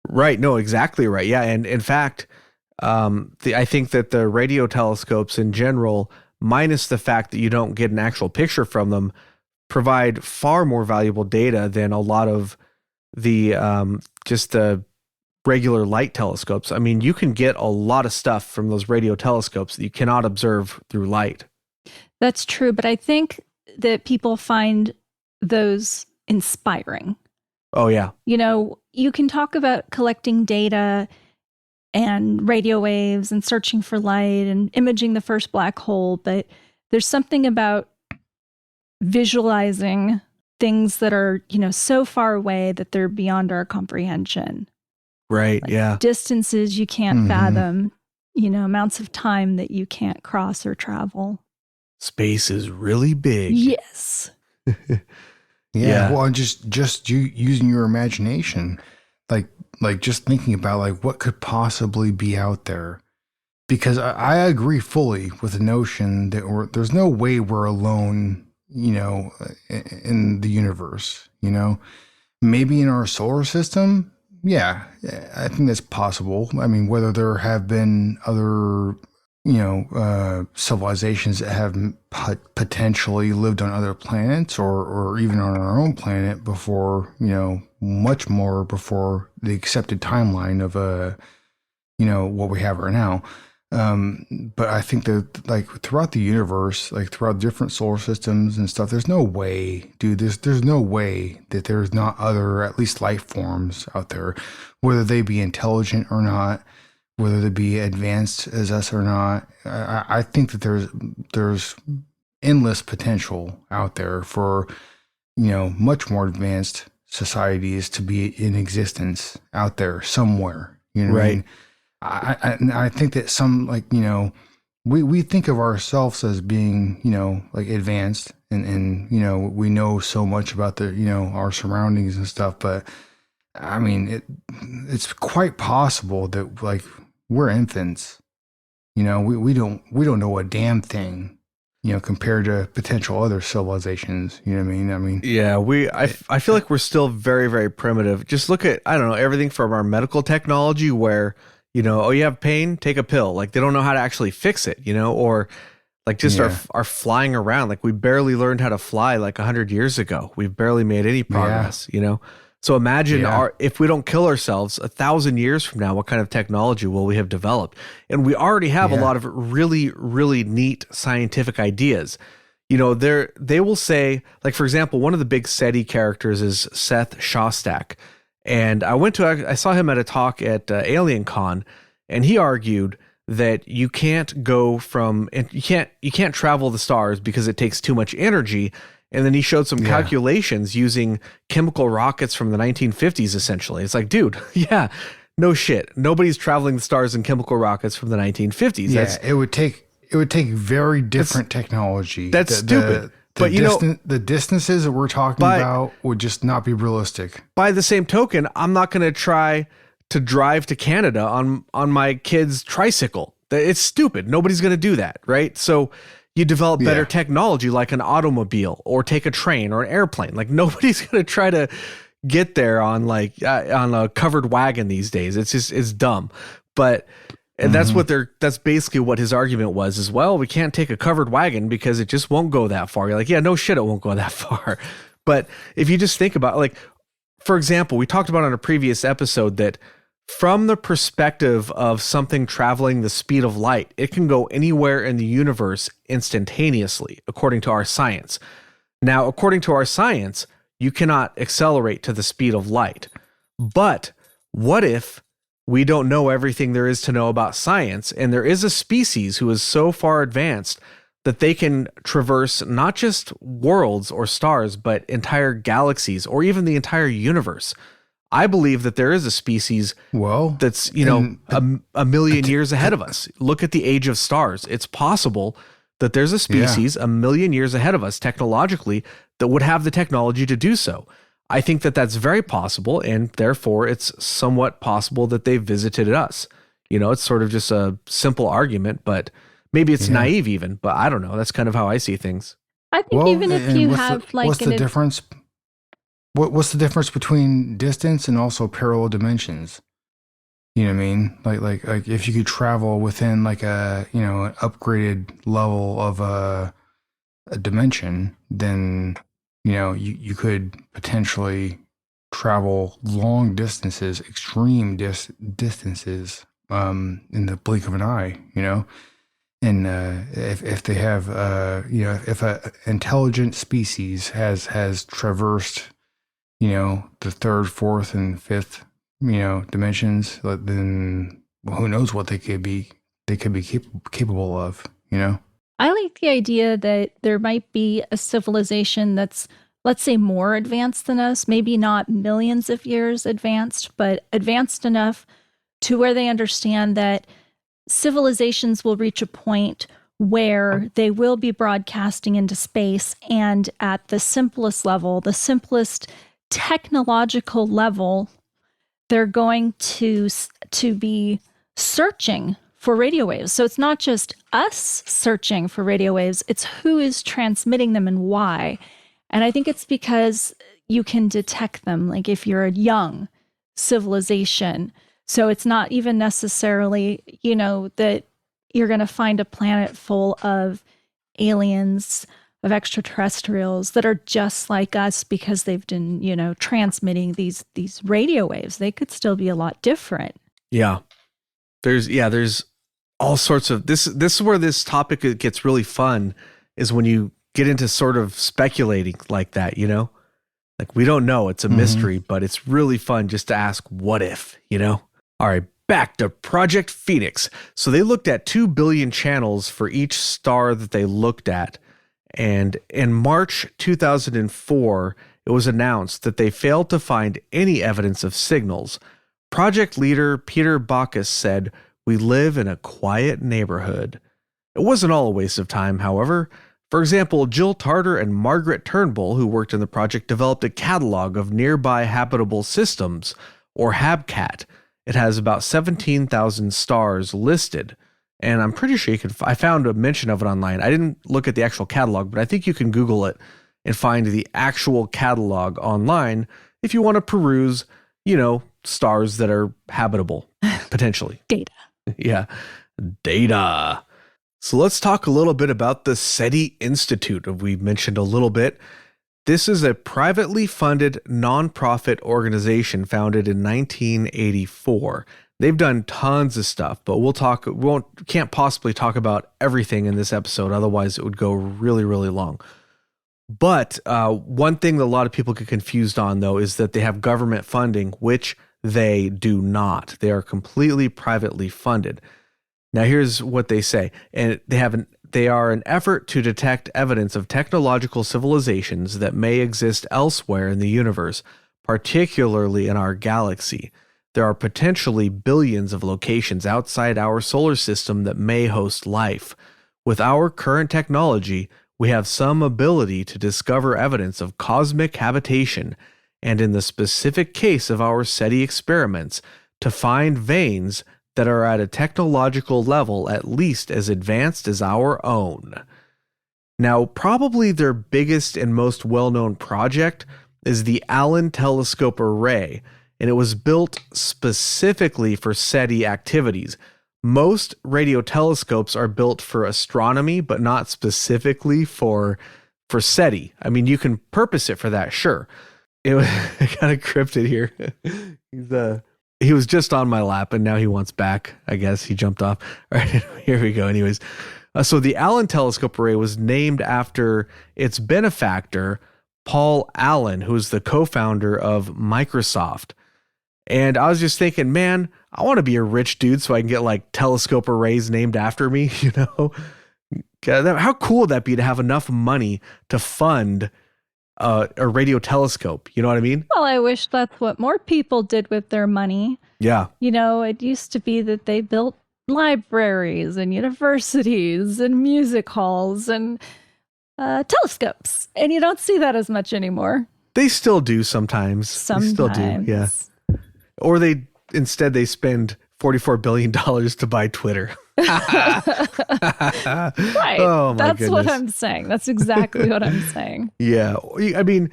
Right. No, exactly right. Yeah. And in fact, I think that the radio telescopes in general, minus the fact that you don't get an actual picture from them, provide far more valuable data than a lot of the just the regular light telescopes. I mean, you can get a lot of stuff from those radio telescopes that you cannot observe through light. That's true, but I think that people find those inspiring. Oh, yeah. You can talk about collecting data and radio waves and searching for light and imaging the first black hole, but there's something about visualizing things that are, so far away that they're beyond our comprehension. Right, yeah. Distances you can't fathom, amounts of time that you can't cross or travel. Space is really big. Yes. Yeah. Well, just you using your imagination, like just thinking about like what could possibly be out there, because I agree fully with the notion that there's no way we're alone, in the universe. Maybe in our solar system. Yeah, I think that's possible. I mean, whether there have been other civilizations that have potentially lived on other planets or even on our own planet before, much more before the accepted timeline of, what we have right now. But I think that like throughout the universe, like throughout different solar systems and stuff, there's no way, dude, there's no way that there's not other, at least life forms out there, whether they be intelligent or not, whether they be advanced as us or not. I think that there's endless potential out there for, much more advanced societies to be in existence out there somewhere. Right. What I mean? I think that some we think of ourselves as being, like advanced and we know so much about our surroundings and stuff, but I mean, it's quite possible that like we're infants, we don't know a damn thing, compared to potential other civilizations. You know what I mean? Yeah, I feel like we're still very, very primitive. Just look at, I don't know, everything from our medical technology where, oh, you have pain, take a pill. Like they don't know how to actually fix it, or like just our flying around. Like we barely learned how to fly like 100 years ago. We've barely made any progress, So imagine if we don't kill ourselves 1,000 years from now, what kind of technology will we have developed? And we already have a lot of really, really neat scientific ideas. They will say, like, for example, one of the big SETI characters is Seth Shostak. And I saw him at a talk at Alien Con, and he argued that you can't travel the stars because it takes too much energy. And then he showed some calculations using chemical rockets from the 1950s, essentially. It's like, dude, yeah, no shit. Nobody's traveling the stars in chemical rockets from the 1950s. Yeah, it would take very different technology. That's stupid. But the distances that we're talking about would just not be realistic. By the same token, I'm not going to try to drive to Canada on my kid's tricycle. It's stupid. Nobody's going to do that, right? So you develop better technology like an automobile or take a train or an airplane. Like nobody's going to try to get there on on a covered wagon these days. It's dumb. But and that's basically what his argument was as well. We can't take a covered wagon because it just won't go that far. You're like, yeah, no shit, it won't go that far. But if you just think about, like, for example, we talked about on a previous episode that from the perspective of something traveling the speed of light, it can go anywhere in the universe instantaneously, according to our science. Now, according to our science, you cannot accelerate to the speed of light. But what if we don't know everything there is to know about science, and there is a species who is so far advanced that they can traverse not just worlds or stars, but entire galaxies or even the entire universe? I believe that there is a species that's, a million years ahead of us. Look at the age of stars. It's possible that there's a species a million years ahead of us technologically that would have the technology to do so. I think that that's very possible, and therefore it's somewhat possible that they visited us. It's sort of just a simple argument, but maybe it's naive even, but I don't know. That's kind of how I see things. I think even if you have what's the difference? What's the difference between distance and also parallel dimensions? You know what I mean? Like if you could travel within like an upgraded level of a dimension, then you could potentially travel long distances, extreme distances, in the blink of an eye. And if they have if a intelligent species has traversed the third, fourth, and fifth, dimensions, then who knows what they could be capable of, I like the idea that there might be a civilization that's, let's say, more advanced than us, maybe not millions of years advanced, but advanced enough to where they understand that civilizations will reach a point where they will be broadcasting into space, and at the simplest level, the simplest technological level, they're going to be searching for radio waves. So it's not just us searching for radio waves, it's who is transmitting them and why. And I think it's because you can detect them, like if you're a young civilization. So it's not even necessarily, that you're going to find a planet full of aliens, of extraterrestrials that are just like us because they've been, transmitting these radio waves. They could still be a lot different. Yeah. There's all sorts of this is where this topic gets really fun, is when you get into sort of speculating like that, like we don't know, it's a mystery, but it's really fun just to ask what if, All right, back to Project Phoenix. So they looked at 2 billion channels for each star that they looked at. And in March 2004, it was announced that they failed to find any evidence of signals. Project leader Peter Bacchus said, "We live in a quiet neighborhood." It wasn't all a waste of time, however. For example, Jill Tarter and Margaret Turnbull, who worked in the project, developed a catalog of nearby habitable systems, or HabCat. It has about 17,000 stars listed. And I'm pretty sure I found a mention of it online. I didn't look at the actual catalog, but I think you can Google it and find the actual catalog online if you want to peruse, stars that are habitable, potentially. Data. Yeah, data. So let's talk a little bit about the SETI Institute. We mentioned a little bit. This is a privately funded nonprofit organization founded in 1984. They've done tons of stuff, but can't possibly talk about everything in this episode. Otherwise, it would go really, really long. But one thing that a lot of people get confused on, though, is that they have government funding, which they do not. They are completely privately funded. Now, here's what they say. And they are an effort to detect evidence of technological civilizations that may exist elsewhere in the universe, particularly in our galaxy. There are potentially billions of locations outside our solar system that may host life. With our current technology, we have some ability to discover evidence of cosmic habitation, and in the specific case of our SETI experiments, to find veins that are at a technological level at least as advanced as our own. Now, probably their biggest and most well-known project is the Allen Telescope Array, and it was built specifically for SETI activities. Most radio telescopes are built for astronomy, but not specifically for SETI. I mean, you can purpose it for that, sure. It was kind of cryptid here. He was just on my lap, and now he wants back. I guess he jumped off. All right, here we go. Anyways, so the Allen Telescope Array was named after its benefactor, Paul Allen, who is the co-founder of Microsoft. And I was just thinking, man, I want to be a rich dude so I can get like telescope arrays named after me, you know? How cool would that be to have enough money to fund a radio telescope? You know what I mean? Well, I wish that's what more people did with their money. Yeah. You know, it used to be that they built libraries and universities and music halls and telescopes. And you don't see that as much anymore. They still do sometimes. They still do, yeah. Or they spend $44 billion to buy Twitter. Right. Oh, my That's goodness. what I'm saying. That's exactly what I'm saying. Yeah. I mean,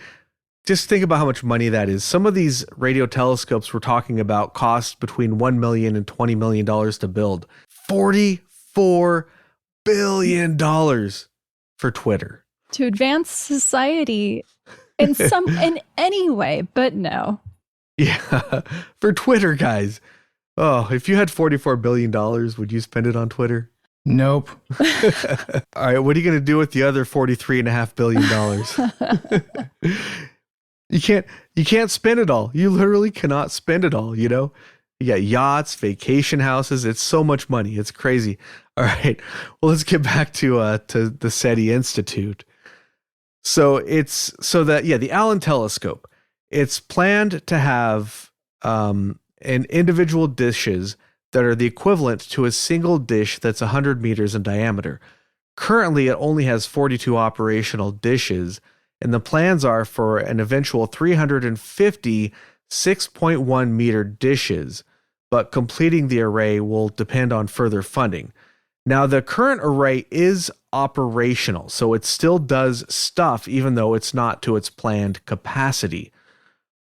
just think about how much money that is. Some of these radio telescopes we're talking about cost between $1 million and $20 million to build. $44 billion for Twitter. To advance society in any way, but no. Yeah, for Twitter, guys. Oh, if you had $44 billion, would you spend it on Twitter? Nope. All right, what are you going to do with the other $43.5 billion? You can't spend it all. You literally cannot spend it all, you know? You got yachts, vacation houses. It's so much money. It's crazy. All right, well, let's get back to the SETI Institute. The Allen Telescope. It's planned to have individual dishes that are the equivalent to a single dish that's 100 meters in diameter. Currently, it only has 42 operational dishes, and the plans are for an eventual 350 6.1 meter dishes, but completing the array will depend on further funding. Now, the current array is operational, so it still does stuff even though it's not to its planned capacity.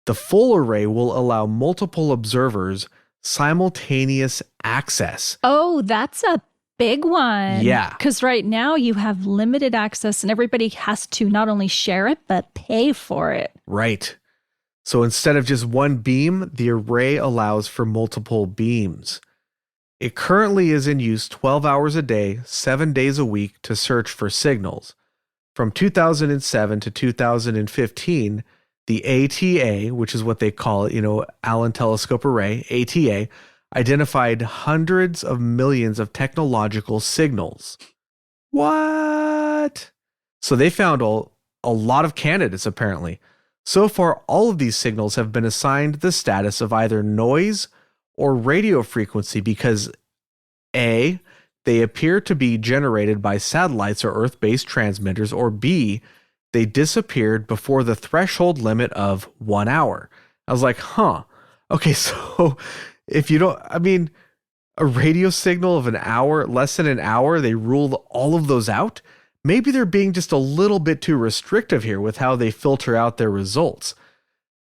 The full array will allow multiple observers simultaneous access. Oh, that's a big one. Yeah. Because right now you have limited access and everybody has to not only share it, but pay for it. Right. So instead of just one beam, the array allows for multiple beams. It currently is in use 12 hours a day, 7 days a week to search for signals. From 2007 to 2015, the ATA, which is what they call it, Allen Telescope Array, ATA, identified hundreds of millions of technological signals. What? So they found a lot of candidates, apparently. So far, all of these signals have been assigned the status of either noise or radio frequency because A, they appear to be generated by satellites or Earth-based transmitters, or B, they disappeared before the threshold limit of 1 hour. I was like, okay, so if you don't, a radio signal of an hour, less than an hour, they ruled all of those out? Maybe they're being just a little bit too restrictive here with how they filter out their results.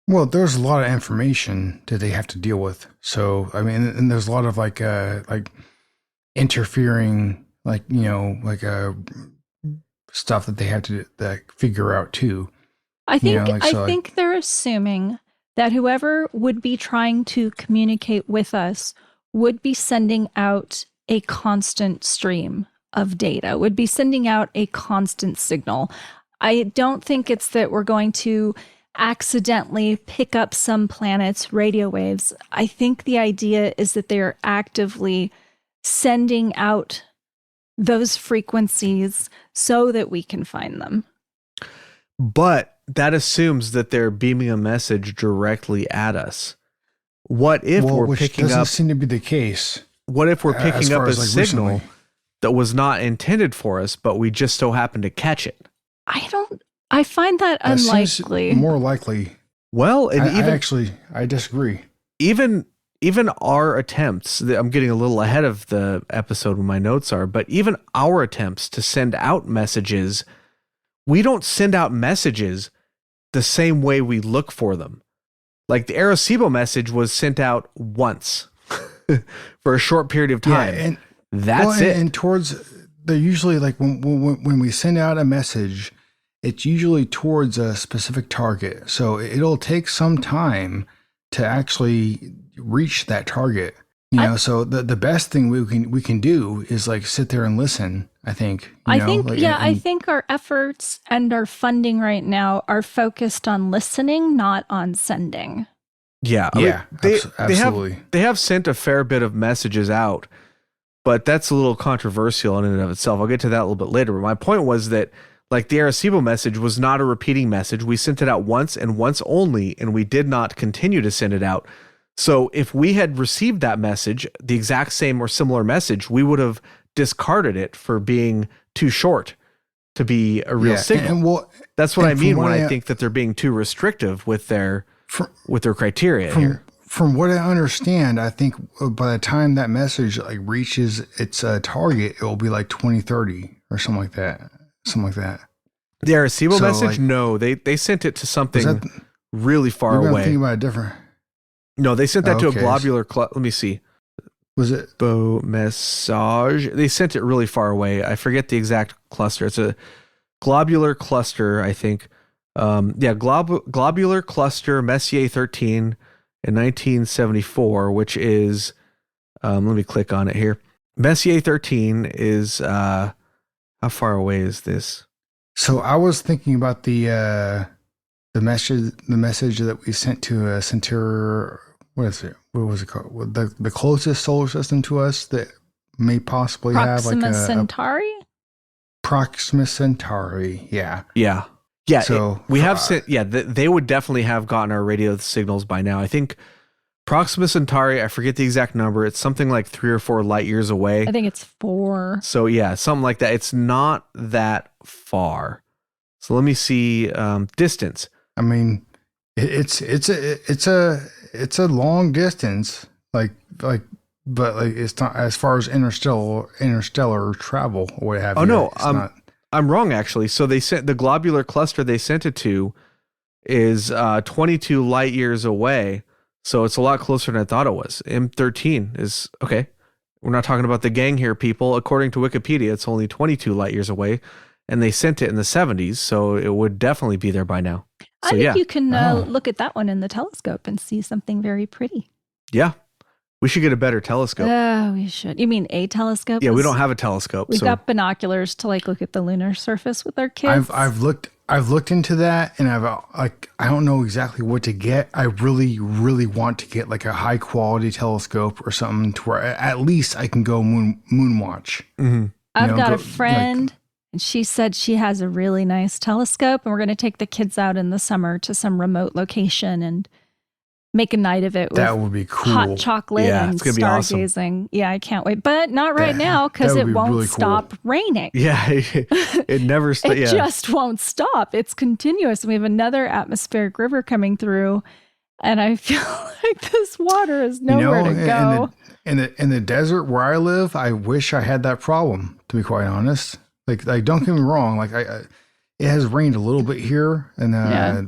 Well, there's a lot of information that they have to deal with. So, and there's a lot of like interfering, stuff that they have to figure out too. I think they're assuming that whoever would be trying to communicate with us would be sending out a constant stream of data, would be sending out a constant signal. I don't think it's that we're going to accidentally pick up some planet's radio waves. I think the idea is that they're actively sending out those frequencies so that we can find them. But that assumes that they're beaming a message directly at us. What if we're picking doesn't up? Seem to be the case. What if we're picking up a signal recently that was not intended for us, but we just so happen to catch it? I find that unlikely. More likely. Well, and I disagree. Even our attempts, I'm getting a little ahead of the episode when my notes are, but even our attempts to send out messages, we don't send out messages the same way we look for them. Like the Arecibo message was sent out once for a short period of time. Yeah, and that's it. And they're usually like when we send out a message, it's usually towards a specific target. So it'll take some time to actually reach that target. So the best thing we can do is like sit there and listen, I think. I think our efforts and our funding right now are focused on listening, not on sending. Yeah. Absolutely. They have sent a fair bit of messages out, but that's a little controversial in and of itself. I'll get to that a little bit later. But my point was that like the Arecibo message was not a repeating message. We sent it out once and once only, and we did not continue to send it out. So if we had received that message, the exact same or similar message, we would have discarded it for being too short to be a real signal. That's what I mean when I think that they're being too restrictive with their criteria here. From what I understand, I think by the time that message like reaches its target, it will be like 2030 or something like that. The Arecibo message? Like, no, they sent it to something really far away. I'm thinking about it different. No, they sent that to a globular let me see. Was it Beau Message? They sent it really far away. I forget the exact cluster. It's a globular cluster, I think. Globular cluster Messier 13 in 1974, which is let me click on it here. Messier 13 is how far away is this? So I was thinking about the message that we sent to Centaur. What is it? What was it called? The closest solar system to us that may possibly Proxima have like Centauri? Proxima Centauri. Yeah. Yeah. So we have sent. Yeah, they would definitely have gotten our radio signals by now. I think Proxima Centauri. I forget the exact number. It's something like 3 or 4 light years away. I think it's 4. So yeah, something like that. It's not that far. So let me see distance. I mean, it's a long distance, but it's not as far as interstellar travel or what have you. Oh no, I'm wrong actually. So they sent the globular cluster they sent it to is 22 light years away. So it's a lot closer than I thought it was. M13 is okay. We're not talking about the gang here, people. According to Wikipedia, it's only 22 light years away, and they sent it in the 70s, so it would definitely be there by now. So, I think you can look at that one in the telescope and see something very pretty. Yeah. We should get a better telescope. Oh, we should. You mean a telescope? Yeah, we don't have a telescope. We've got binoculars to like look at the lunar surface with our kids. I've looked into that, and I don't know exactly what to get. I really, really want to get like a high quality telescope or something to where at least I can go moon watch. Mm-hmm. I've got a friend. And she said she has a really nice telescope, and we're going to take the kids out in the summer to some remote location and make a night of it with that would be cool. Hot chocolate and stargazing. Awesome. Yeah, I can't wait. But not right now because it won't really stop raining. Yeah, it never stops. It just won't stop. It's continuous. We have another atmospheric river coming through, and I feel like this water has nowhere to go. In the desert where I live, I wish I had that problem, to be quite honest. Like don't get me wrong. Like it has rained a little bit here, and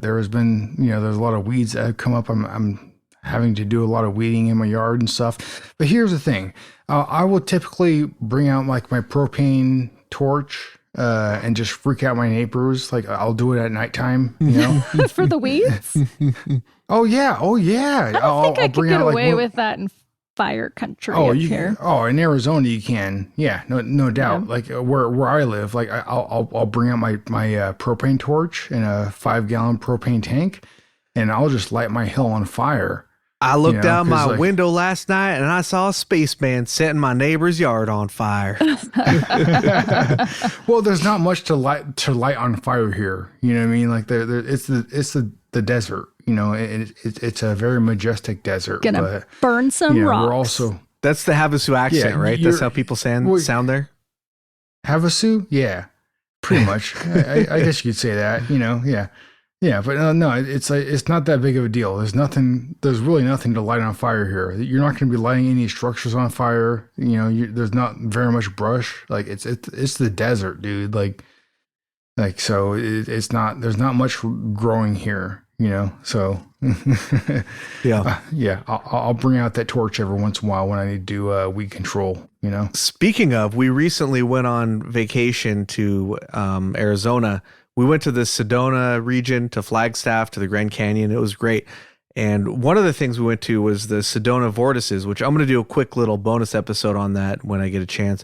there has been, there's a lot of weeds that have come up. I'm having to do a lot of weeding in my yard and stuff. But here's the thing: I will typically bring out like my propane torch and just freak out my neighbors. Like I'll do it at nighttime, for the weeds. Oh yeah. I don't think I could get away with that fire country up here. Oh, in Arizona you can. Yeah, no doubt. Yeah. Like where I live, like I'll bring out my propane torch in a 5-gallon propane tank, and I'll just light my hill on fire. I looked out my window last night and I saw a spaceman setting my neighbor's yard on fire. Well, there's not much to light on fire here. You know what I mean? Like it's the desert. You know, it's a very majestic desert. Gonna burn some rocks. We're also that's the Havasu accent, right? That's how people sound there. Havasu, yeah, pretty much. I guess you could say that. You know, yeah. Yeah, but no, it's not that big of a deal. There's really nothing to light on fire here. You're not going to be lighting any structures on fire. You know, there's not very much brush. Like it's the desert, dude. Like so it's not. There's not much growing here. You know, so yeah. I'll bring out that torch every once in a while when I need to do weed control. You know. Speaking of, we recently went on vacation to Arizona. We went to the Sedona region, to Flagstaff, to the Grand Canyon. It was great. And one of the things we went to was the Sedona vortices, which I'm going to do a quick little bonus episode on that when I get a chance.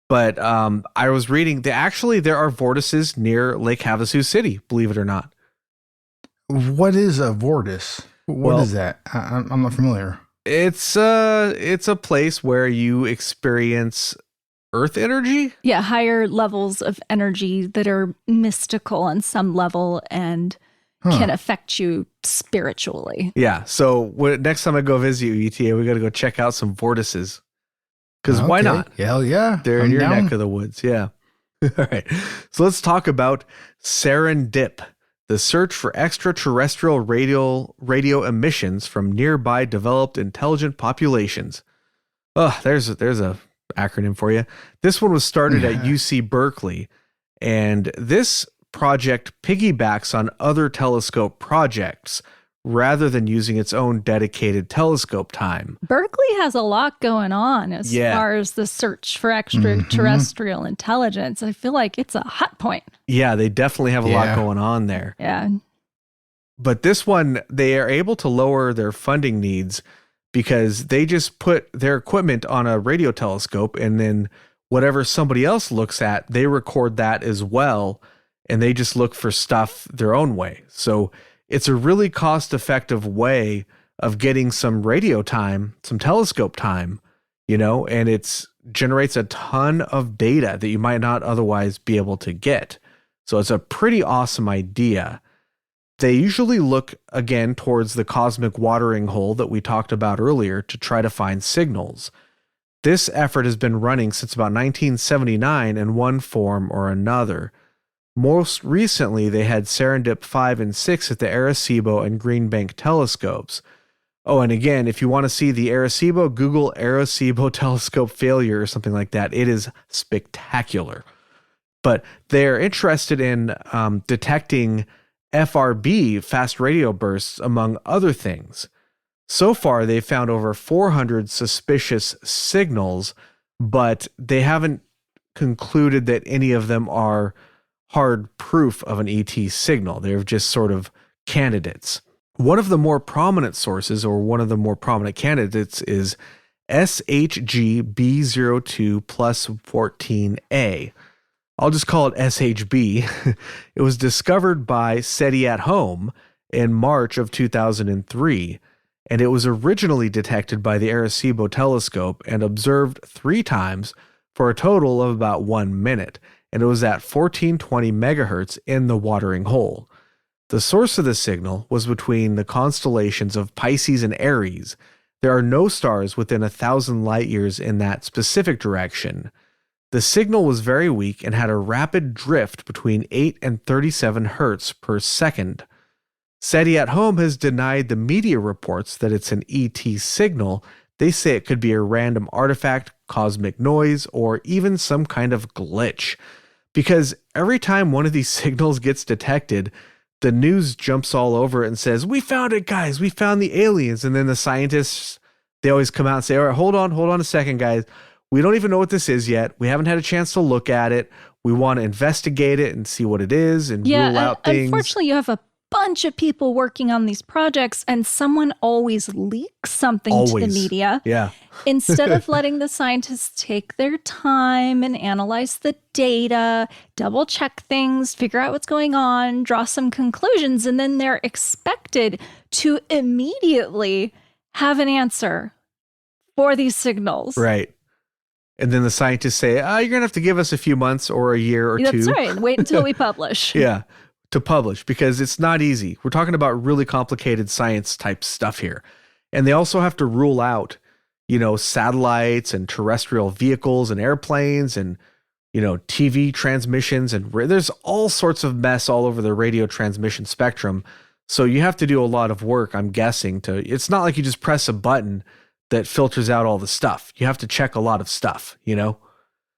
But I was reading, there are vortices near Lake Havasu City, believe it or not. What is a vortice? What is that? I'm not familiar. It's a place where you experience Earth energy? Yeah, higher levels of energy that are mystical on some level and can affect you spiritually. Yeah, so next time I go visit you, ETA, we got to go check out some vortices. Because why not? Hell yeah. They're in your neck of the woods, yeah. All right, so let's talk about Serendip, the search for extraterrestrial radio emissions from nearby developed intelligent populations. Oh, there's a acronym for you. This one was started at UC Berkeley, and this project piggybacks on other telescope projects rather than using its own dedicated telescope time. Berkeley has a lot going on as far as the search for extraterrestrial intelligence. I feel like it's a hot point. Yeah, they definitely have a lot going on there. Yeah. But this one, they are able to lower their funding needs because they just put their equipment on a radio telescope, and then whatever somebody else looks at, they record that as well, and they just look for stuff their own way. So it's a really cost-effective way of getting some radio time, some telescope time, you know, and it generates a ton of data that you might not otherwise be able to get. So it's a pretty awesome idea. They usually look, again, towards the cosmic watering hole that we talked about earlier to try to find signals. This effort has been running since about 1979 in one form or another. Most recently, they had Serendip 5 and 6 at the Arecibo and Green Bank telescopes. Oh, and again, if you want to see the Arecibo, Google Arecibo telescope failure or something like that. It is spectacular. But they're interested in detecting FRB, fast radio bursts, among other things. So far, they've found over 400 suspicious signals, but they haven't concluded that any of them are hard proof of an ET signal. They're just sort of candidates. One of the more prominent sources, or one of the more prominent candidates, is SHG-B02 plus 14A. I'll just call it SHB. It was discovered by SETI at home in March of 2003, and it was originally detected by the Arecibo telescope and observed 3 times for a total of about 1 minute, and it was at 1420 megahertz in the watering hole. The source of the signal was between the constellations of Pisces and Aries. There are no stars within 1,000 light years in that specific direction. The signal was very weak and had a rapid drift between 8 and 37 hertz per second. SETI at home has denied the media reports that it's an ET signal. They say it could be a random artifact, cosmic noise, or even some kind of glitch. Because every time one of these signals gets detected, the news jumps all over it and says, "We found it, guys. We found the aliens." And then the scientists, they always come out and say, "All right, hold on a second, guys. We don't even know what this is yet. We haven't had a chance to look at it. We want to investigate it and see what it is and rule out things." Unfortunately, you have a bunch of people working on these projects, and someone always leaks something to the media. Yeah. Instead of letting the scientists take their time and analyze the data, double check things, figure out what's going on, draw some conclusions, and then they're expected to immediately have an answer for these signals. Right. And then the scientists say, you're going to have to give us a few months or a year or two. That's right. Wait until we publish. Yeah, to publish, because it's not easy. We're talking about really complicated science type stuff here. And they also have to rule out, satellites and terrestrial vehicles and airplanes and, TV transmissions. And there's all sorts of mess all over the radio transmission spectrum. So you have to do a lot of work, I'm guessing. It's not like you just press a button that filters out all the stuff. You have to check a lot of stuff,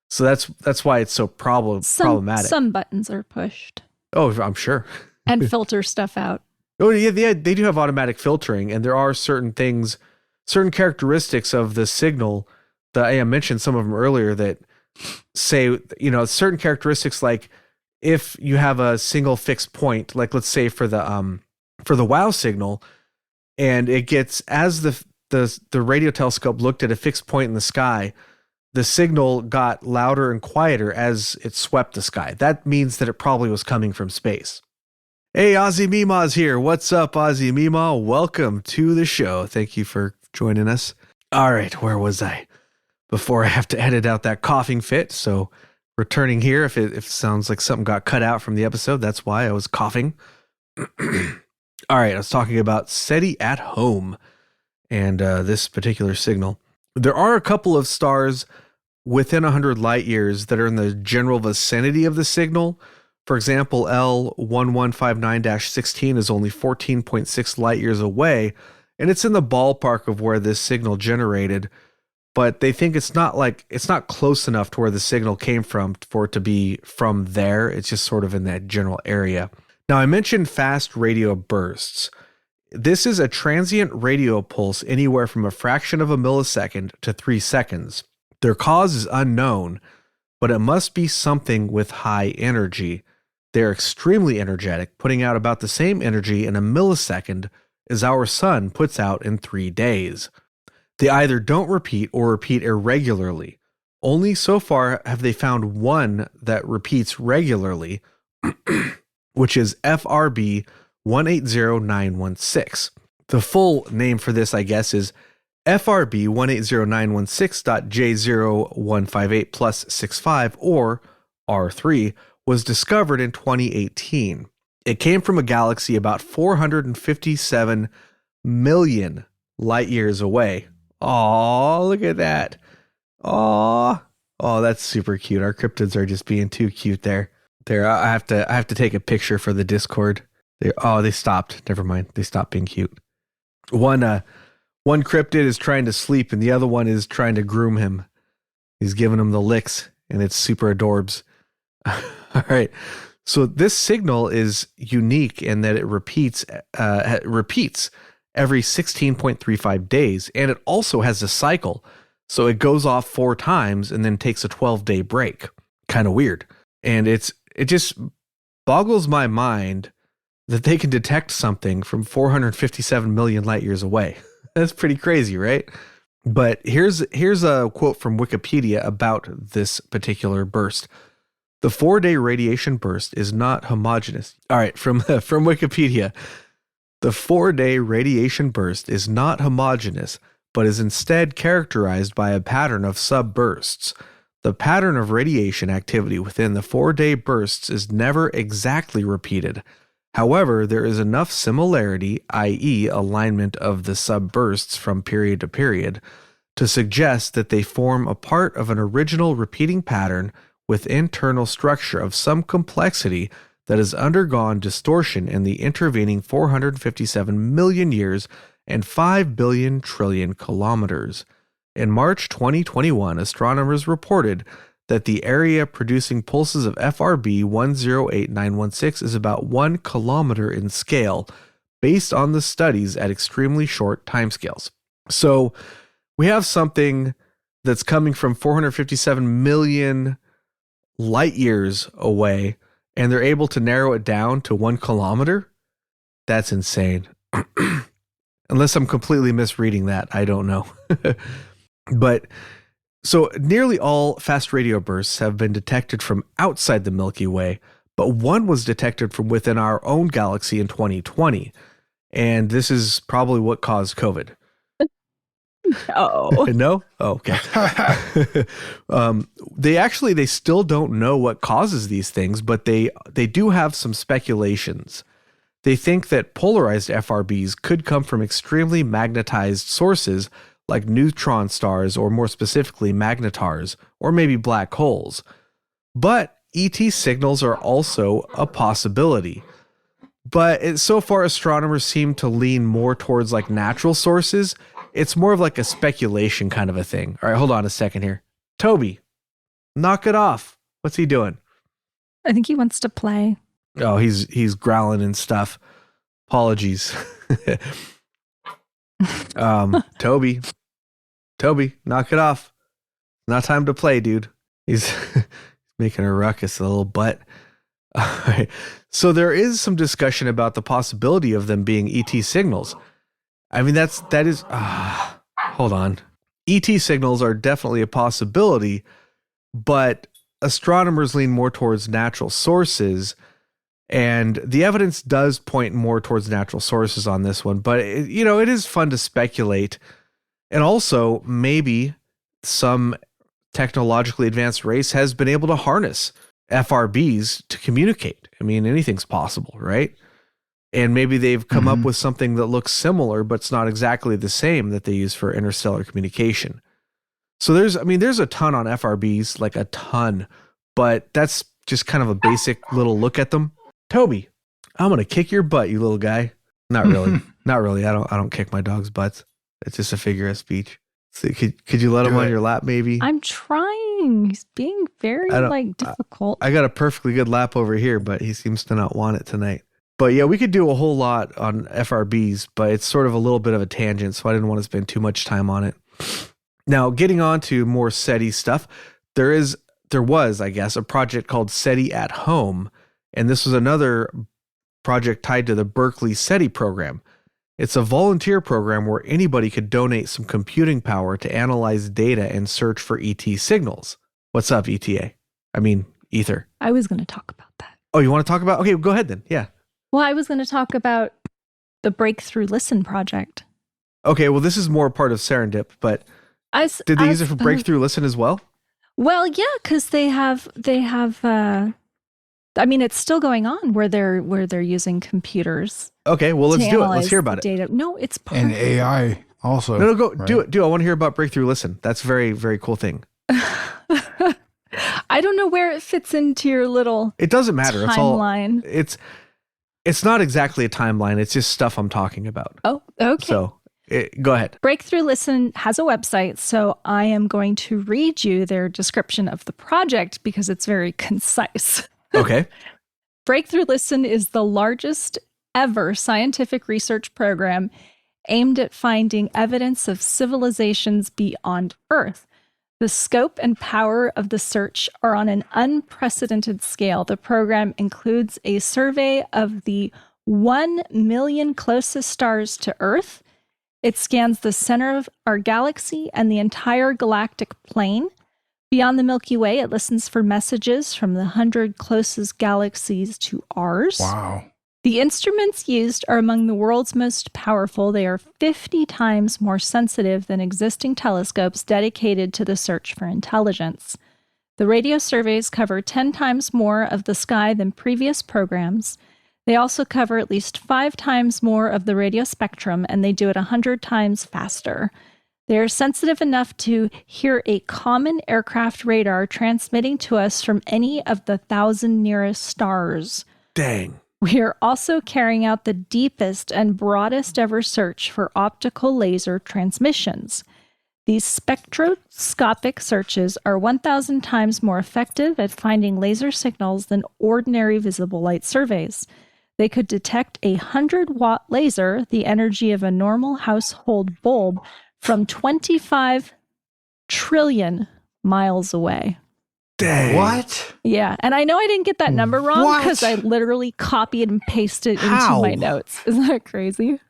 So that's why it's so problematic. Some buttons are pushed. Oh, I'm sure. And filter stuff out. Oh, yeah, they do have automatic filtering, and there are certain characteristics of the signal that I mentioned some of them earlier that say, certain characteristics, like if you have a single fixed point, like let's say for the WOW signal, and it gets, as the radio telescope looked at a fixed point in the sky, the signal got louder and quieter as it swept the sky. That means that it probably was coming from space. Hey, Ozzy Mima's here. What's up, Ozzy Mima? Welcome to the show. Thank you for joining us. All right, where was I? Before I have to edit out that coughing fit. So returning here, if it sounds like something got cut out from the episode, that's why I was coughing. All right, I was talking about SETI at home and this particular signal. There are a couple of stars within 100 light years that are in the general vicinity of the signal. For example, L1159-16 is only 14.6 light years away, and it's in the ballpark of where this signal generated, but they think it's not close enough to where the signal came from for it to be from there. It's just sort of in that general area. Now, I mentioned fast radio bursts. This is a transient radio pulse anywhere from a fraction of a millisecond to 3 seconds. Their cause is unknown, but it must be something with high energy. They're extremely energetic, putting out about the same energy in a millisecond as our sun puts out in 3 days. They either don't repeat or repeat irregularly. Only so far have they found one that repeats regularly, which is FRB 180916. The full name for this, I guess, is FRB 180916.J0158 plus 65, or R3, was discovered in 2018. It came from a galaxy about 457 million light years away. Oh, look at that. Oh, that's super cute. Our cryptids are just being too cute there. I have to take a picture for the Discord. They stopped. Never mind. They stopped being cute. One cryptid is trying to sleep and the other one is trying to groom him. He's giving him the licks and it's super adorbs. All right. So this signal is unique in that it repeats every 16.35 days, and it also has a cycle. So it goes off 4 times and then takes a 12-day break. Kind of weird. And it just boggles my mind that they can detect something from 457 million light years away. That's pretty crazy, right? But here's a quote from Wikipedia about this particular burst. The 4-day radiation burst is not homogeneous. All right, from Wikipedia. The 4-day radiation burst is not homogeneous, but is instead characterized by a pattern of subbursts. The pattern of radiation activity within the 4-day bursts is never exactly repeated. However, there is enough similarity, i.e. alignment of the subbursts from period to period, to suggest that they form a part of an original repeating pattern with internal structure of some complexity that has undergone distortion in the intervening 457 million years and 5 billion trillion kilometers. In March 2021, astronomers reported that the area producing pulses of FRB 108916 is about 1 kilometer in scale, based on the studies at extremely short timescales. So we have something that's coming from 457 million light years away, and they're able to narrow it down to 1 kilometer. That's insane. Unless I'm completely misreading that, I don't know. But so nearly all fast radio bursts have been detected from outside the Milky Way, but one was detected from within our own galaxy in 2020. And this is probably what caused COVID. Oh. No? Oh, okay. They still don't know what causes these things, but they do have some speculations. They think that polarized FRBs could come from extremely magnetized sources like neutron stars, or more specifically magnetars, or maybe black holes. But ET signals are also a possibility. But so far, astronomers seem to lean more towards like natural sources. It's more of like a speculation kind of a thing. All right, hold on a second here. Toby, knock it off. What's he doing? I think he wants to play. Oh, he's growling and stuff. Apologies. Toby, knock it off. Not time to play, dude. He's making a ruckus, a little butt. All right. So there is some discussion about the possibility of them being ET signals. I mean, hold on. ET signals are definitely a possibility, but astronomers lean more towards natural sources, and the evidence does point more towards natural sources on this one, but it is fun to speculate. And also, maybe some technologically advanced race has been able to harness FRBs to communicate. I mean, anything's possible, right? And maybe they've come up with something that looks similar, but it's not exactly the same that they use for interstellar communication. So there's a ton on FRBs, like a ton, but that's just kind of a basic little look at them. Toby, I'm going to kick your butt, you little guy. Not really. Not really. I don't kick my dog's butts. It's just a figure of speech. So could you let him on your lap, maybe? I'm trying. He's being very difficult. I got a perfectly good lap over here, but he seems to not want it tonight. But yeah, we could do a whole lot on FRBs, but it's sort of a little bit of a tangent, so I didn't want to spend too much time on it. Now, getting on to more SETI stuff, there was, I guess, a project called SETI at Home, and this was another project tied to the Berkeley SETI program. It's a volunteer program where anybody could donate some computing power to analyze data and search for ET signals. What's up, ETA? I mean, Ether. I was going to talk about that. Oh, you want to talk about? Okay, go ahead then. Yeah. Well, I was going to talk about the Breakthrough Listen project. Okay, well, this is more part of Serendip, but did they use it for Breakthrough Listen as well? Well, yeah, because they have. I mean, it's still going on where they're using computers. Okay, well, let's do it. Let's hear about it. Data. No, it's part and AI also. No, go do it. I want to hear about Breakthrough Listen. That's a very, very cool thing. I don't know where it fits into your little. It doesn't matter. Timeline. It's not exactly a timeline. It's just stuff I'm talking about. Oh, okay. So go ahead. Breakthrough Listen has a website, so I am going to read you their description of the project because it's very concise. Okay. Breakthrough Listen is the largest ever scientific research program aimed at finding evidence of civilizations beyond Earth. The scope and power of the search are on an unprecedented scale. The program includes a survey of the 1 million closest stars to Earth. It scans the center of our galaxy and the entire galactic plane. Beyond the Milky Way, it listens for messages from the 100 closest galaxies to ours. Wow. The instruments used are among the world's most powerful. They are 50 times more sensitive than existing telescopes dedicated to the search for intelligence. The radio surveys cover 10 times more of the sky than previous programs. They also cover at least 5 times more of the radio spectrum, and they do it 100 times faster. They are sensitive enough to hear a common aircraft radar transmitting to us from any of the 1,000 nearest stars. Dang. We are also carrying out the deepest and broadest ever search for optical laser transmissions. These spectroscopic searches are 1,000 times more effective at finding laser signals than ordinary visible light surveys. They could detect a 100-watt laser, the energy of a normal household bulb, from 25 trillion miles away. Dang. What? Yeah. And I know I didn't get that number wrong What? because I literally copied and pasted into How? my notes. Isn't that crazy?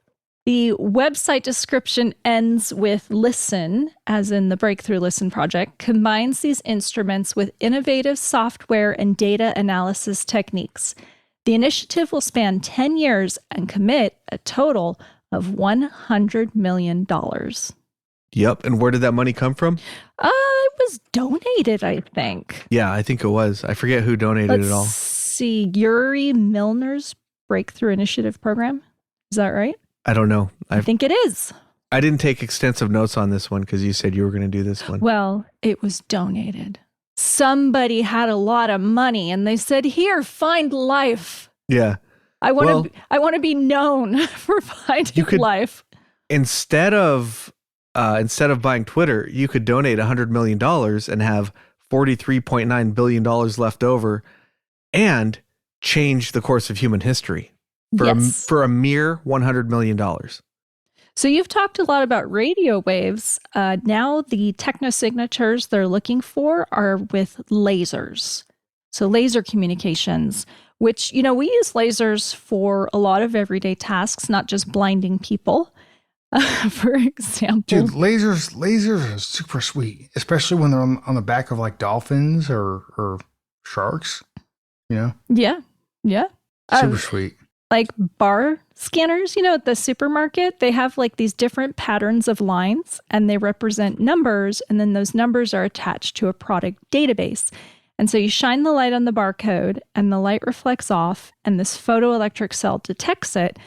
The website description ends with LISTEN, as in the Breakthrough Listen project, combines these instruments with innovative software and data analysis techniques. The initiative will span 10 years and commit a total of $100 million. Yep. And where did that money come from? It was donated, I think. Yeah, I think it was. I forget who donated it all. Let's see. Yuri Milner's Breakthrough Initiative program. Is that right? I don't know. I think it is. I didn't take extensive notes on this one because you said you were going to do this one. Well, it was donated. Somebody had a lot of money and they said, "Here, find life." Yeah. I want to be known for finding life. Instead of buying Twitter, you could donate $100 million and have $43.9 billion left over and change the course of human history for a mere $100 million. So you've talked a lot about radio waves. Now the technosignatures they're looking for are with lasers. So laser communications, which, we use lasers for a lot of everyday tasks, not just blinding people. For example, dude, lasers are super sweet, especially when they're on the back of like dolphins or sharks. Yeah, super sweet. Like bar scanners, at the supermarket, they have like these different patterns of lines and they represent numbers, and then those numbers are attached to a product database. And so you shine the light on the barcode and the light reflects off, and this photoelectric cell detects it.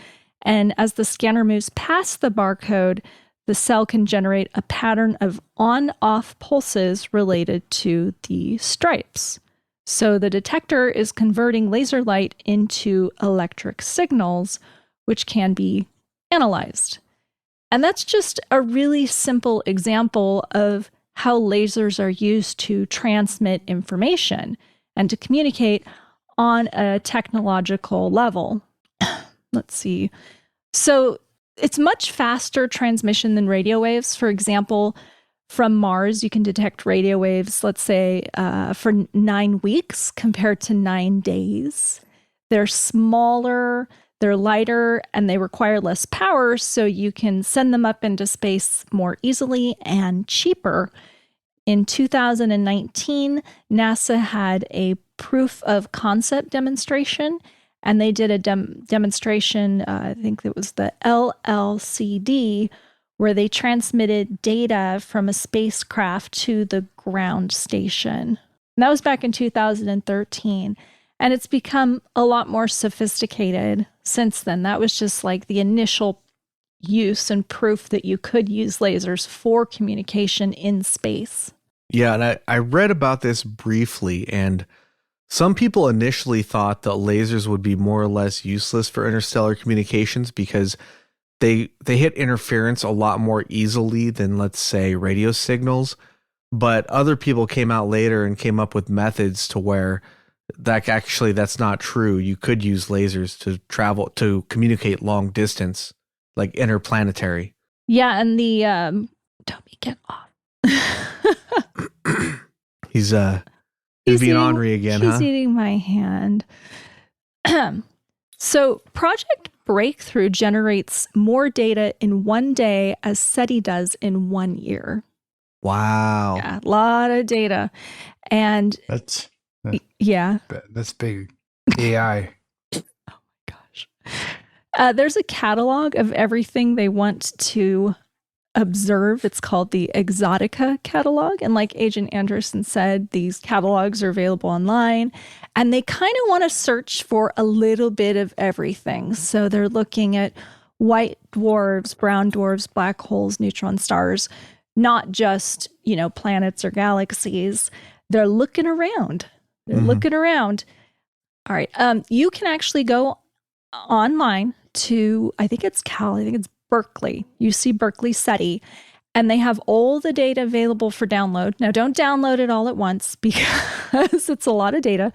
And as the scanner moves past the barcode, the cell can generate a pattern of on-off pulses related to the stripes. So the detector is converting laser light into electric signals, which can be analyzed. And that's just a really simple example of how lasers are used to transmit information and to communicate on a technological level. Let's see. So it's much faster transmission than radio waves. For example, from Mars, you can detect radio waves, let's say, for 9 weeks compared to 9 days. They're smaller, they're lighter, and they require less power, so you can send them up into space more easily and cheaper. In 2019, NASA had a proof of concept demonstration, and they did a demonstration, I think it was the LLCD, where they transmitted data from a spacecraft to the ground station. And that was back in 2013. And it's become a lot more sophisticated since then. That was just like the initial use and proof that you could use lasers for communication in space. Yeah, and I read about this briefly, and some people initially thought that lasers would be more or less useless for interstellar communications because they hit interference a lot more easily than, let's say, radio signals. But other people came out later and came up with methods to where that's not true. You could use lasers to communicate long distance, like interplanetary. Yeah, and the get off. He's being ornery again, He's eating my hand. So Project Breakthrough generates more data in 1 day as SETI does in 1 year. Wow. Yeah, a lot of data. And that's big. AI. Oh my gosh. There's a catalog of everything they want to observe. It's called the Exotica catalog. And like Agent Anderson said, these catalogs are available online. And they kind of want to search for a little bit of everything. So they're looking at white dwarfs, brown dwarfs, black holes, neutron stars, not just, planets or galaxies. They're looking around. Looking around. All right. You can actually go online to, I think it's Berkeley, UC Berkeley SETI, and they have all the data available for download. Now, don't download it all at once because it's a lot of data,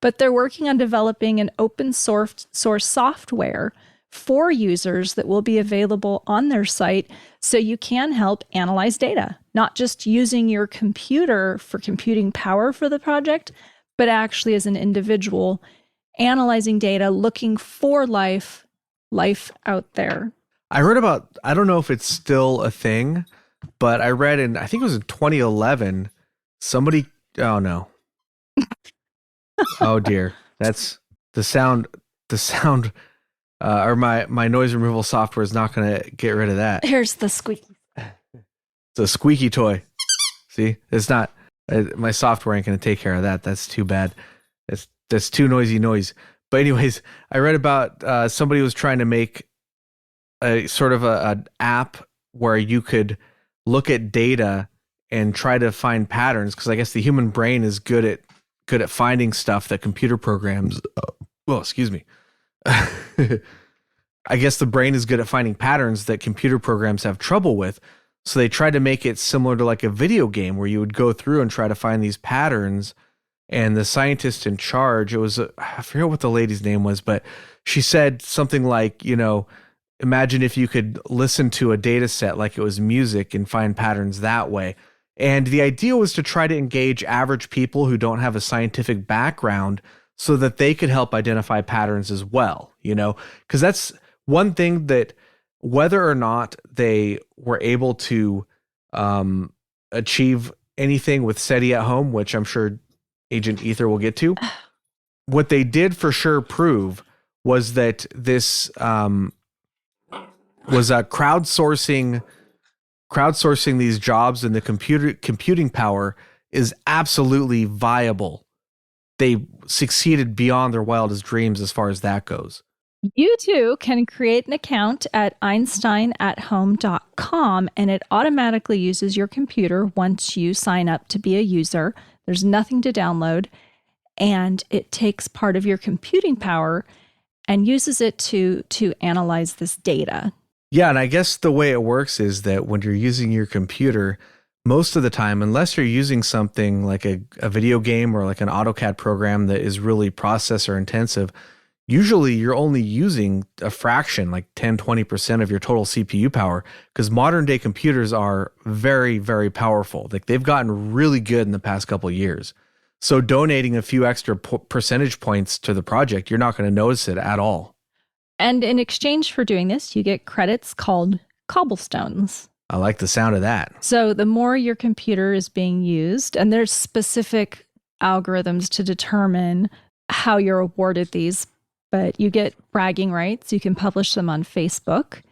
but they're working on developing an open source software for users that will be available on their site so you can help analyze data, not just using your computer for computing power for the project, but actually as an individual analyzing data, looking for life out there. I read about, I don't know if it's still a thing, but I read I think it was in 2011, somebody, oh no. Oh dear. That's the sound, or my noise removal software is not going to get rid of that. Here's the squeaky. It's a squeaky toy. See, it's not, my software ain't going to take care of that. That's too bad. That's too noisy noise. But anyways, I read about somebody was trying to make a sort of an app where you could look at data and try to find patterns, because I guess the human brain is good at finding stuff that computer programs. Well, excuse me. I guess the brain is good at finding patterns that computer programs have trouble with. So they tried to make it similar to like a video game where you would go through and try to find these patterns. And the scientist in charge, it was, I forget what the lady's name was, but she said something like, imagine if you could listen to a data set like it was music and find patterns that way. And the idea was to try to engage average people who don't have a scientific background so that they could help identify patterns as well, because that's one thing that whether or not they were able to achieve anything with SETI at home, which I'm sure Agent Ether will get to, what they did for sure prove was that this was crowdsourcing these jobs, and the computing power is absolutely viable. They succeeded beyond their wildest dreams as far as that goes. You too can create an account at einsteinathome.com, and it automatically uses your computer once you sign up to be a user. There's nothing to download, and it takes part of your computing power and uses it to analyze this data. Yeah, and I guess the way it works is that when you're using your computer, most of the time, unless you're using something like a video game or like an AutoCAD program that is really processor intensive, usually you're only using a fraction, like 10, 20% of your total CPU power, because modern day computers are very, very powerful. Like they've gotten really good in the past couple of years. So donating a few extra percentage points to the project, you're not going to notice it at all. And in exchange for doing this, you get credits called cobblestones. I like the sound of that. So the more your computer is being used, and there's specific algorithms to determine how you're awarded these, but you get bragging rights. You can publish them on Facebook.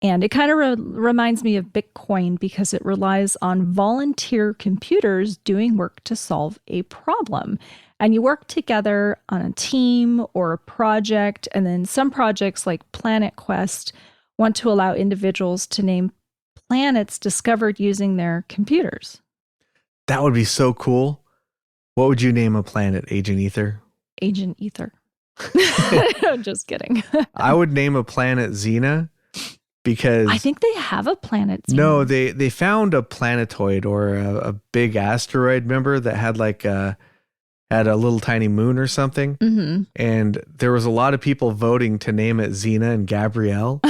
And it kind of reminds me of Bitcoin because it relies on volunteer computers doing work to solve a problem. And you work together on a team or a project. And then some projects like Planet Quest want to allow individuals to name planets discovered using their computers. That would be so cool. What would you name a planet, Agent Ether? Agent Ether. I'm just kidding. I would name a planet Xena because I think they have a planet Xena. No, they found a planetoid or a big asteroid, remember, that had had a little tiny moon or something. Mm-hmm. And there was a lot of people voting to name it Xena and Gabrielle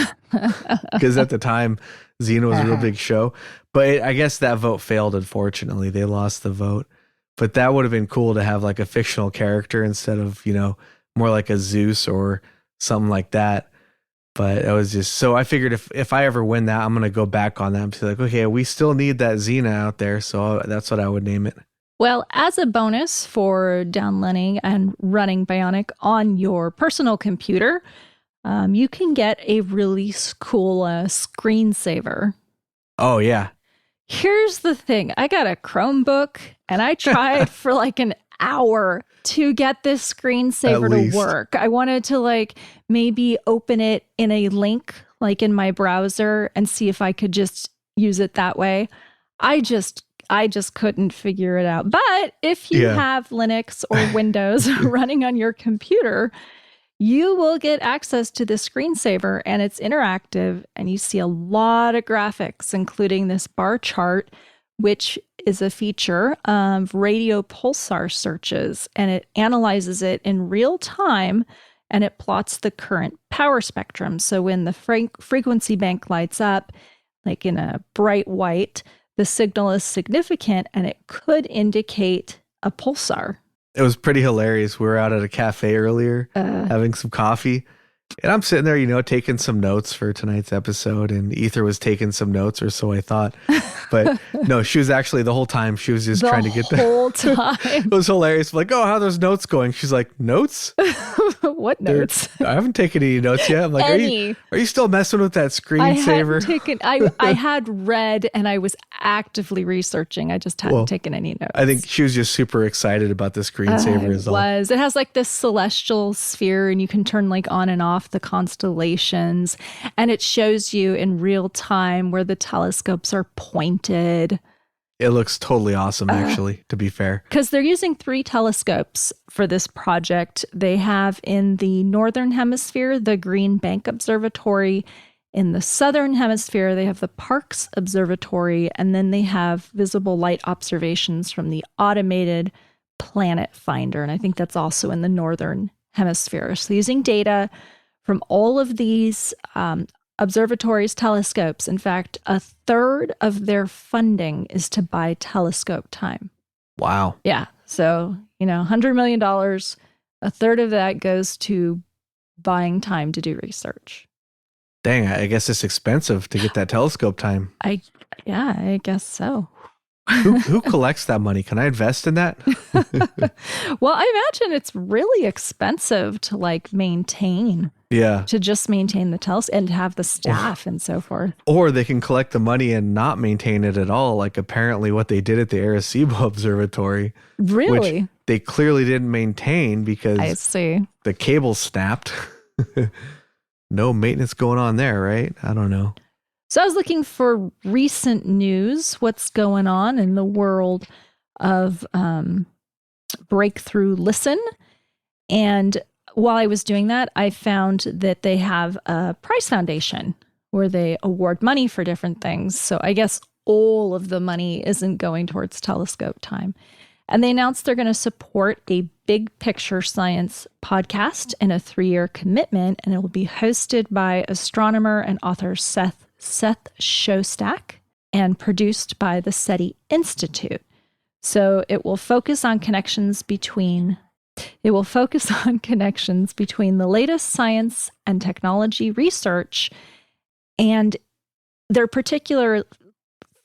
because at the time Xena was a real big show. But I guess that vote failed, unfortunately. They lost the vote. But that would have been cool to have like a fictional character instead of, more like a Zeus or something like that. But it was just, so I figured if I ever win that, I'm going to go back on that and be like, okay, we still need that Xena out there. So that's what I would name it. Well, as a bonus for downloading and running Bionic on your personal computer, you can get a really cool screensaver. Oh, yeah. Here's the thing. I got a Chromebook and I tried for like an hour to get this screensaver to work. I wanted to maybe open it in a link like in my browser and see if I could just use it that way. I just couldn't figure it out. But if you have Linux or Windows running on your computer, you will get access to the screensaver, and it's interactive, and you see a lot of graphics, including this bar chart, which is a feature of radio pulsar searches, and it analyzes it in real time and it plots the current power spectrum. So when the frequency bank lights up, like in a bright white, the signal is significant and it could indicate a pulsar. It was pretty hilarious. We were out at a cafe earlier having some coffee. And I'm sitting there, taking some notes for tonight's episode. And Ether was taking some notes, or so I thought. But no, she was actually the whole time. She was just trying to get the whole time. It was hilarious. I'm like, oh, how are those notes going? She's like, notes? What notes? I haven't taken any notes yet. I'm like, are you still messing with that screensaver? I had read and I was actively researching. I just hadn't taken any notes. I think she was just super excited about the screensaver as well. It has like this celestial sphere and you can turn like on and off the constellations, and it shows you in real time where the telescopes are pointed. It looks totally awesome, actually, to be fair. Because they're using 3 telescopes for this project. They have in the Northern Hemisphere, the Green Bank Observatory. In the Southern Hemisphere, they have the Parkes Observatory. And then they have visible light observations from the Automated Planet Finder. And I think that's also in the Northern Hemisphere. So using data from all of these observatories, telescopes. In fact, a third of their funding is to buy telescope time. Wow. Yeah. So, $100 million, a third of that goes to buying time to do research. Dang, I guess it's expensive to get that telescope time. I guess so. Who collects that money? Can I invest in that? Well, I imagine it's really expensive to maintain. Yeah. To just maintain the telescope and have the staff and so forth. Or they can collect the money and not maintain it at all, like apparently what they did at the Arecibo Observatory. Really? Which they clearly didn't maintain because I see. The cable snapped. No maintenance going on there, right? I don't know. So I was looking for recent news, what's going on in the world of Breakthrough Listen. And while I was doing that, I found that they have a prize foundation where they award money for different things. So I guess all of the money isn't going towards telescope time. And they announced they're going to support a big picture science podcast in a 3-year commitment. And it will be hosted by astronomer and author Seth Shostak and produced by the SETI Institute. So it will focus on connections between the latest science and technology research, and their particular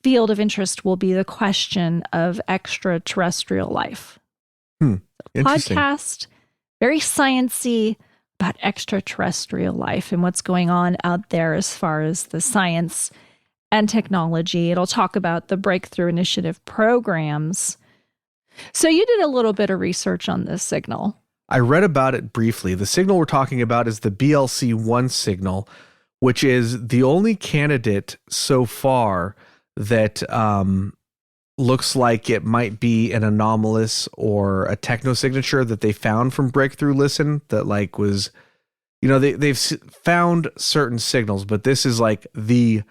field of interest will be the question of extraterrestrial life. Podcast, very sciencey, about extraterrestrial life and what's going on out there as far as the science and technology. It'll talk about the Breakthrough Initiative programs. So you did a little bit of research on this signal. I read about it briefly. The signal we're talking about is the BLC-1 signal, which is the only candidate so far that looks like it might be an anomalous or a technosignature that they found from Breakthrough Listen that was, they've found certain signals, but this is like the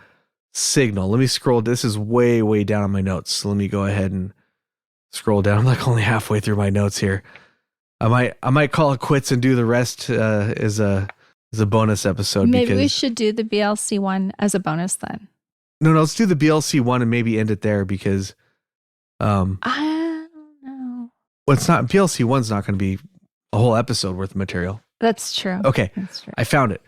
signal. Let me scroll. This is way, way down on my notes. So let me go ahead and scroll down. I'm like only halfway through my notes here. I might call it quits and do the rest as a bonus episode. Maybe we should do the BLC one as a bonus then. No, let's do the BLC one and maybe end it there because I don't know. Well, it's not BLC one's not going to be a whole episode worth of material. That's true. Okay, that's true. I found it.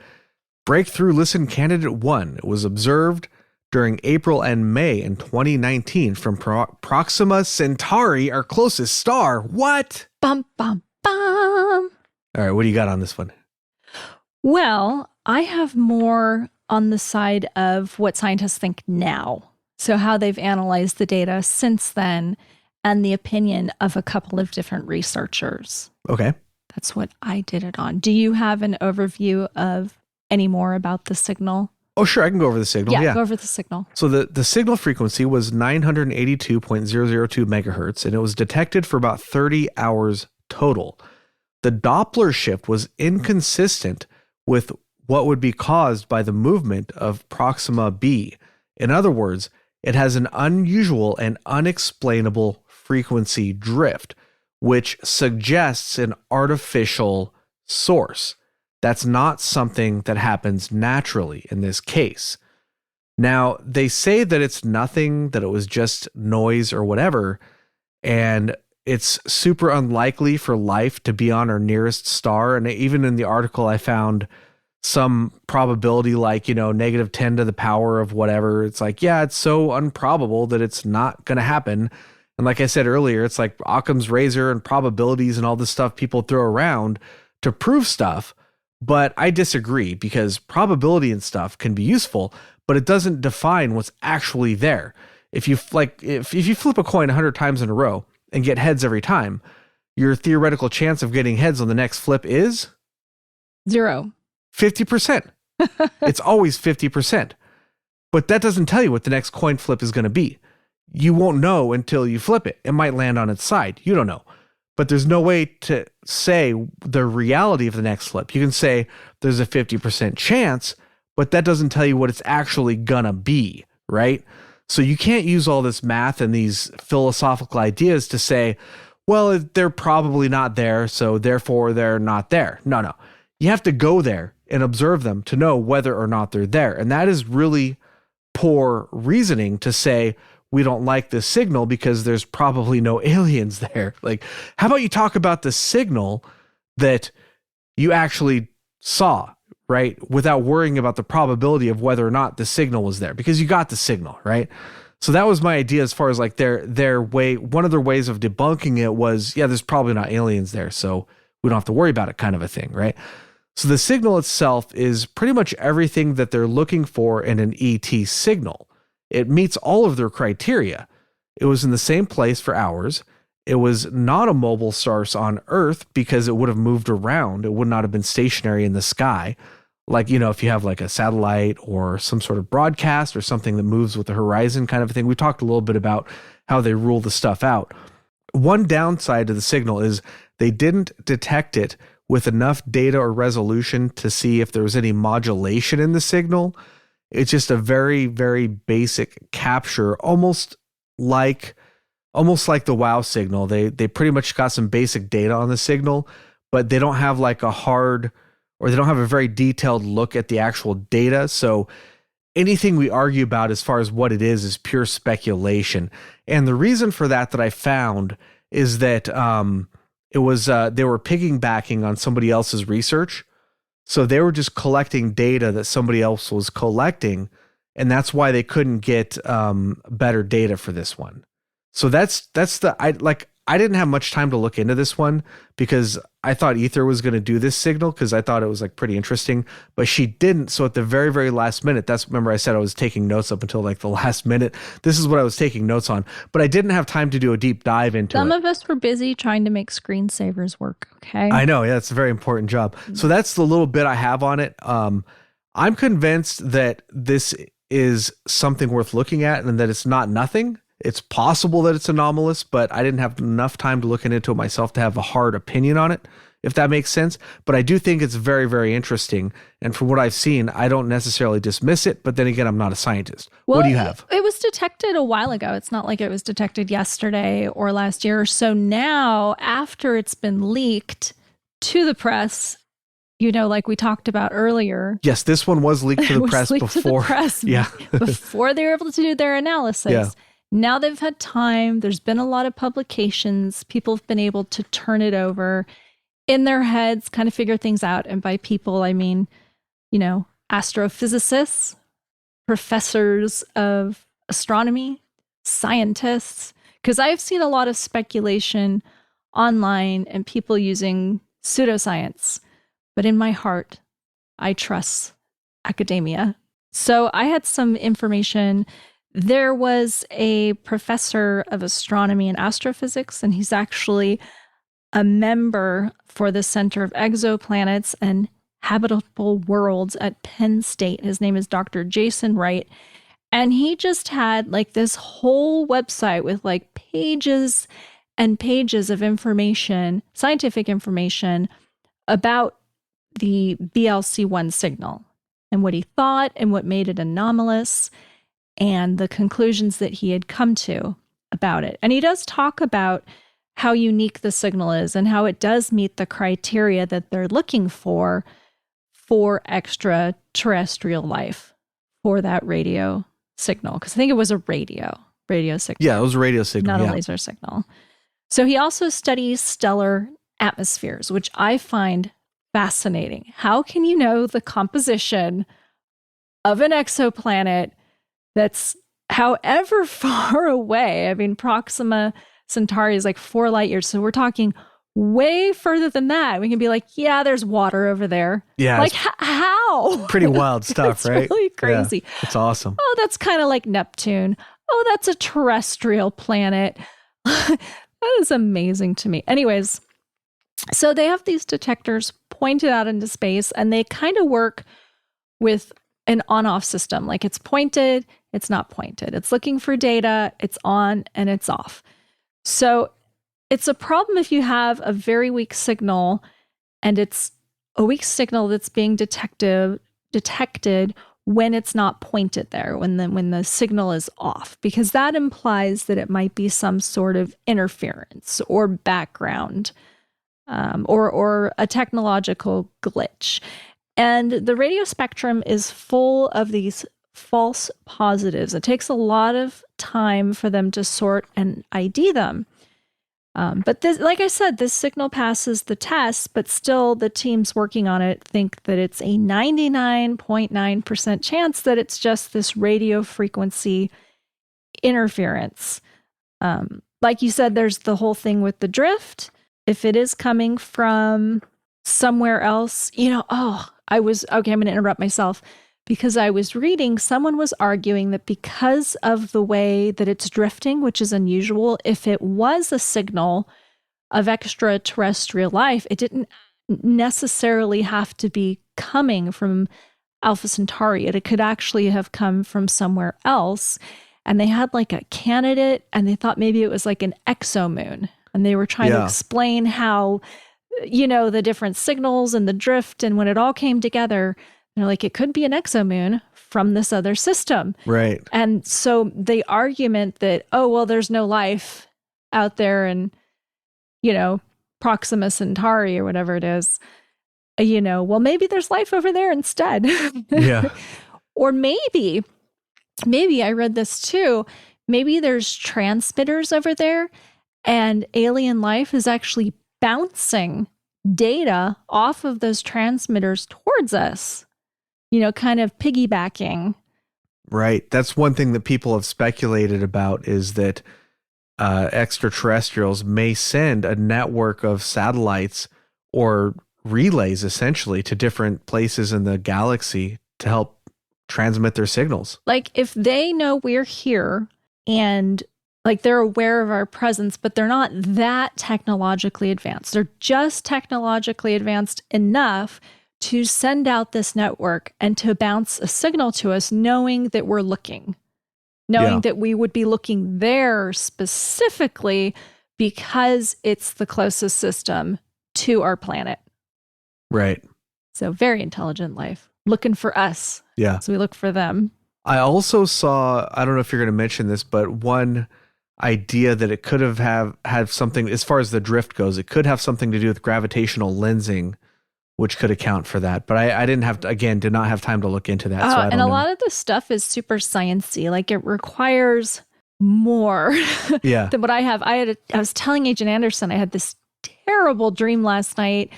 Breakthrough Listen Candidate 1 was observed during April and May in 2019 from Proxima Centauri, our closest star. What? Bum, bum, bum. All right, what do you got on this one? Well, I have more on the side of what scientists think now. So how they've analyzed the data since then and the opinion of a couple of different researchers. Okay. That's what I did it on. Do you have an overview of any more about the signal? Oh, sure. I can go over the signal. Yeah, go over the signal. So the signal frequency was 982.002 megahertz, and it was detected for about 30 hours total. The Doppler shift was inconsistent with what would be caused by the movement of Proxima b. In other words, it has an unusual and unexplainable frequency drift, which suggests an artificial source. That's not something that happens naturally in this case. Now, they say that it's nothing, that it was just noise or whatever, and it's super unlikely for life to be on our nearest star. And even in the article, I found some probability like, negative 10 to the power of whatever. It's like, yeah, it's so unprobable that it's not going to happen. And like I said earlier, it's like Occam's razor and probabilities and all this stuff people throw around to prove stuff. But I disagree, because probability and stuff can be useful, but it doesn't define what's actually there. If you flip a coin 100 times in a row and get heads every time, your theoretical chance of getting heads on the next flip is 0. 50%. It's always 50%. But that doesn't tell you what the next coin flip is going to be. You won't know until you flip it. It might land on its side. You don't know. But there's no way to say the reality of the next flip. You can say there's a 50% chance, but that doesn't tell you what it's actually gonna be, right? So you can't use all this math and these philosophical ideas to say, well, they're probably not there, so therefore they're not there. No. You have to go there and observe them to know whether or not they're there. And that is really poor reasoning to say, we don't like this signal because there's probably no aliens there. Like, how about you talk about the signal that you actually saw, right? Without worrying about the probability of whether or not the signal was there, because you got the signal, right? So that was my idea as far as like their way. One of their ways of debunking it was, yeah, there's probably not aliens there, so we don't have to worry about it, kind of a thing, right? So the signal itself is pretty much everything that they're looking for in an ET signal. It meets all of their criteria. It was in the same place for hours. It was not a mobile source on Earth because it would have moved around. It would not have been stationary in the sky. Like, if you have like a satellite or some sort of broadcast or something that moves with the horizon kind of a thing. We talked a little bit about how they rule the stuff out. One downside to the signal is they didn't detect it with enough data or resolution to see if there was any modulation in the signal. It's just a very, very basic capture, almost like the WOW signal. They pretty much got some basic data on the signal, but they don't have like they don't have a very detailed look at the actual data. So anything we argue about as far as what it is pure speculation. And the reason for that I found is that it was they were piggybacking on somebody else's research. So they were just collecting data that somebody else was collecting, and that's why they couldn't get better data for this one. So I didn't have much time to look into this one because I thought Ether was going to do this signal because I thought it was like pretty interesting, but she didn't. So at the very, very last minute, remember I said I was taking notes up until like the last minute. This is what I was taking notes on, but I didn't have time to do a deep dive into it. Some of us were busy trying to make screensavers work. Okay. I know. Yeah, it's a very important job. So that's the little bit I have on it. I'm convinced that this is something worth looking at and that it's not nothing. It's possible that it's anomalous, but I didn't have enough time to look into it myself to have a hard opinion on it, if that makes sense. But I do think it's very, very interesting. And from what I've seen, I don't necessarily dismiss it. But then again, I'm not a scientist. Well, what do you have? It was detected a while ago. It's not like it was detected yesterday or last year. So now, after it's been leaked to the press, like we talked about earlier. Yes, this one was leaked to the press before. Yeah. Before they were able to do their analysis. Yeah. Now they've had time. There's been a lot of publications. People have been able to turn it over in their heads, kind of figure things out. And by people, I mean, astrophysicists, professors of astronomy, scientists. Because I've seen a lot of speculation online and people using pseudoscience. But in my heart, I trust academia. So I had some information. There was a professor of astronomy and astrophysics, and he's actually a member for the Center of Exoplanets and Habitable Worlds at Penn State. His name is Dr. Jason Wright. And he just had like this whole website with like pages and pages of information, scientific information about the BLC1 signal and what he thought and what made it anomalous, and the conclusions that he had come to about it. And he does talk about how unique the signal is and how it does meet the criteria that they're looking for, for extraterrestrial life for that radio signal. Because I think it was a radio signal. Yeah, it was a radio signal. Not a laser signal. So he also studies stellar atmospheres, which I find fascinating. How can you know the composition of an exoplanet that's however far away? I mean, Proxima Centauri is like 4 light years. So we're talking way further than that. We can be like, yeah, there's water over there. Yeah. Like, how? Pretty wild stuff, it's right? Really crazy. Yeah, it's awesome. Oh, that's kind of like Neptune. Oh, that's a terrestrial planet. That is amazing to me. Anyways, so they have these detectors pointed out into space, and they kind of work with an on-off system. Like, it's pointed, it's not pointed. It's looking for data, it's on and it's off. So it's a problem if you have a very weak signal, and it's a weak signal that's being detected when it's not pointed there, when the signal is off, because that implies that it might be some sort of interference or background, or a technological glitch. And the radio spectrum is full of these false positives. It takes a lot of time for them to sort and ID them. But this, like I said, this signal passes the test, but still the teams working on it think that it's a 99.9% chance that it's just this radio frequency interference. Like you said, there's the whole thing with the drift. If it is coming from somewhere else, I'm going to interrupt myself. Because I was reading, someone was arguing that because of the way that it's drifting, which is unusual, if it was a signal of extraterrestrial life, it didn't necessarily have to be coming from Alpha Centauri. It could actually have come from somewhere else. And they had like a candidate, and they thought maybe it was like an exomoon. And they were trying to explain how, the different signals and the drift, and when it all came together, they're like, it could be an exomoon from this other system. Right. And so the argument that, there's no life out there in, Proxima Centauri or whatever it is, maybe there's life over there instead. Yeah. Or maybe I read this too, maybe there's transmitters over there, and alien life is actually bouncing data off of those transmitters towards us. Kind of piggybacking. Right. That's one thing that people have speculated about, is that extraterrestrials may send a network of satellites or relays, essentially, to different places in the galaxy to help transmit their signals. Like, if they know we're here and like they're aware of our presence, but they're not that technologically advanced. They're just technologically advanced enough to send out this network and to bounce a signal to us, knowing that we're looking, that we would be looking there specifically because it's the closest system to our planet. Right. So very intelligent life looking for us. Yeah. So we look for them. I also saw, I don't know if you're going to mention this, but one idea that it could have had something, as far as the drift goes, it could have something to do with gravitational lensing, which could account for that. But I did not have time to look into that. So I don't know. A lot of this stuff is super sciencey. Like, it requires more than what I have. I was telling Agent Anderson, I had this terrible dream last night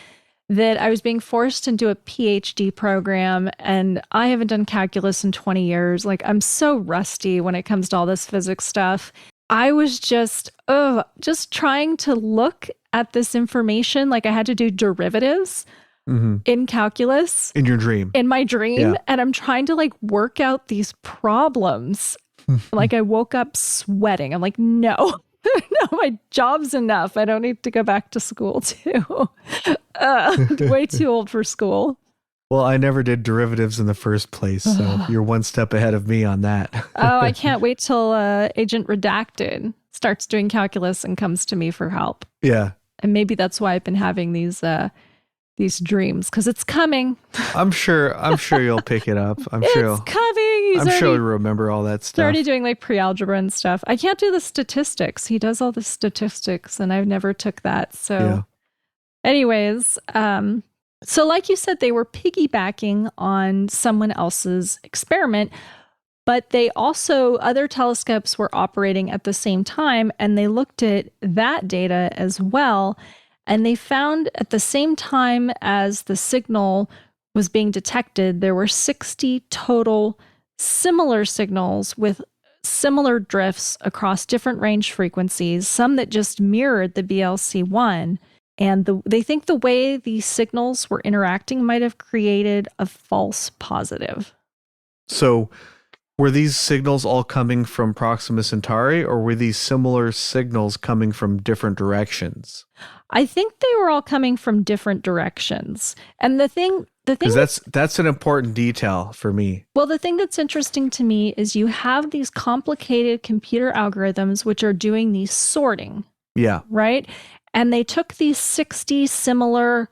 that I was being forced into a PhD program, and I haven't done calculus in 20 years. Like, I'm so rusty when it comes to all this physics stuff. I was just trying to look at this information. Like, I had to do derivatives in calculus. In your dream. In my dream. Yeah. And I'm trying to work out these problems. Like, I woke up sweating. I'm like, no, my job's enough. I don't need to go back to school too. Way too old for school. Well, I never did derivatives in the first place, so you're one step ahead of me on that. I can't wait till Agent Redacted starts doing calculus and comes to me for help. Yeah. And maybe that's why I've been having these dreams, because it's coming. I'm sure you'll pick it up. I'm sure you'll remember all that stuff. He's already doing pre-algebra and stuff. I can't do the statistics. He does all the statistics, and I've never took that. So anyways, So like you said, they were piggybacking on someone else's experiment, but they also, other telescopes were operating at the same time, and they looked at that data as well. And they found at the same time as the signal was being detected, there were 60 total similar signals with similar drifts across different range frequencies, some that just mirrored the BLC1. And they think the way these signals were interacting might have created a false positive. So were these signals all coming from Proxima Centauri, or were these similar signals coming from different directions? I think they were all coming from different directions. And the thing that's an important detail for me. Well, the thing that's interesting to me is you have these complicated computer algorithms which are doing these sorting. Yeah. Right? And they took these 60 similar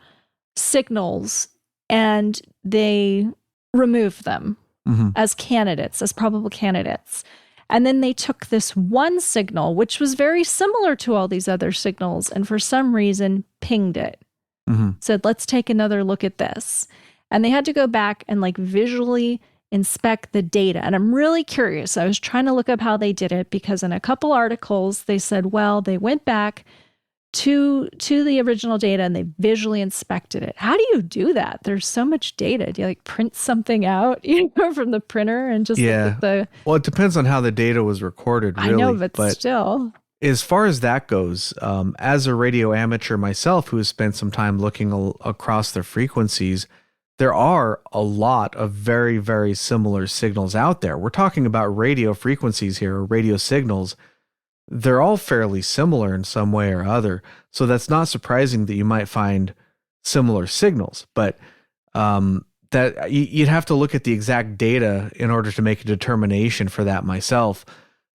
signals and they removed them as candidates, as probable candidates. And then they took this one signal, which was very similar to all these other signals, and for some reason pinged it. Said, let's take another look at this. And they had to go back and like visually inspect the data. And I'm really curious. I was trying to look up how they did it, because in a couple articles, they said, well, they went back to the original data and they visually inspected it. How do you do that? There's so much data. Do you like print something out, from the printer and just look at the... Well, it depends on how the data was recorded, really. I know, but still. As far as that goes, as a radio amateur myself who has spent some time looking across the frequencies, there are a lot of very, very similar signals out there. We're talking about radio frequencies here, or radio signals. They're all fairly similar in some way or other. So that's not surprising that you might find similar signals, but that you'd have to look at the exact data in order to make a determination for that myself,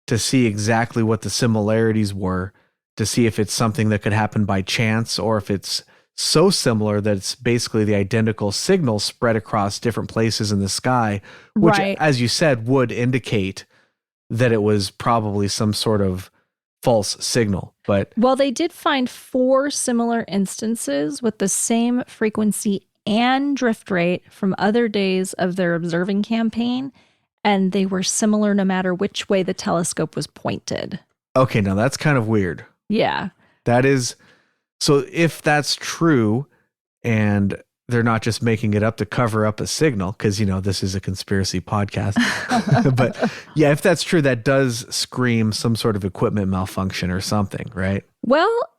to see exactly what the similarities were, to see if it's something that could happen by chance, or if it's so similar that it's basically the identical signal spread across different places in the sky, which, as you said, would indicate that it was probably some sort of false signal. But well, they did find 4 similar instances with the same frequency and drift rate from other days of their observing campaign, and they were similar no matter which way the telescope was pointed. Okay, now that's kind of weird. Yeah. That is, so if that's true, and they're not just making it up to cover up a signal, because, this is a conspiracy podcast. But yeah, if that's true, that does scream some sort of equipment malfunction or something, right? Well,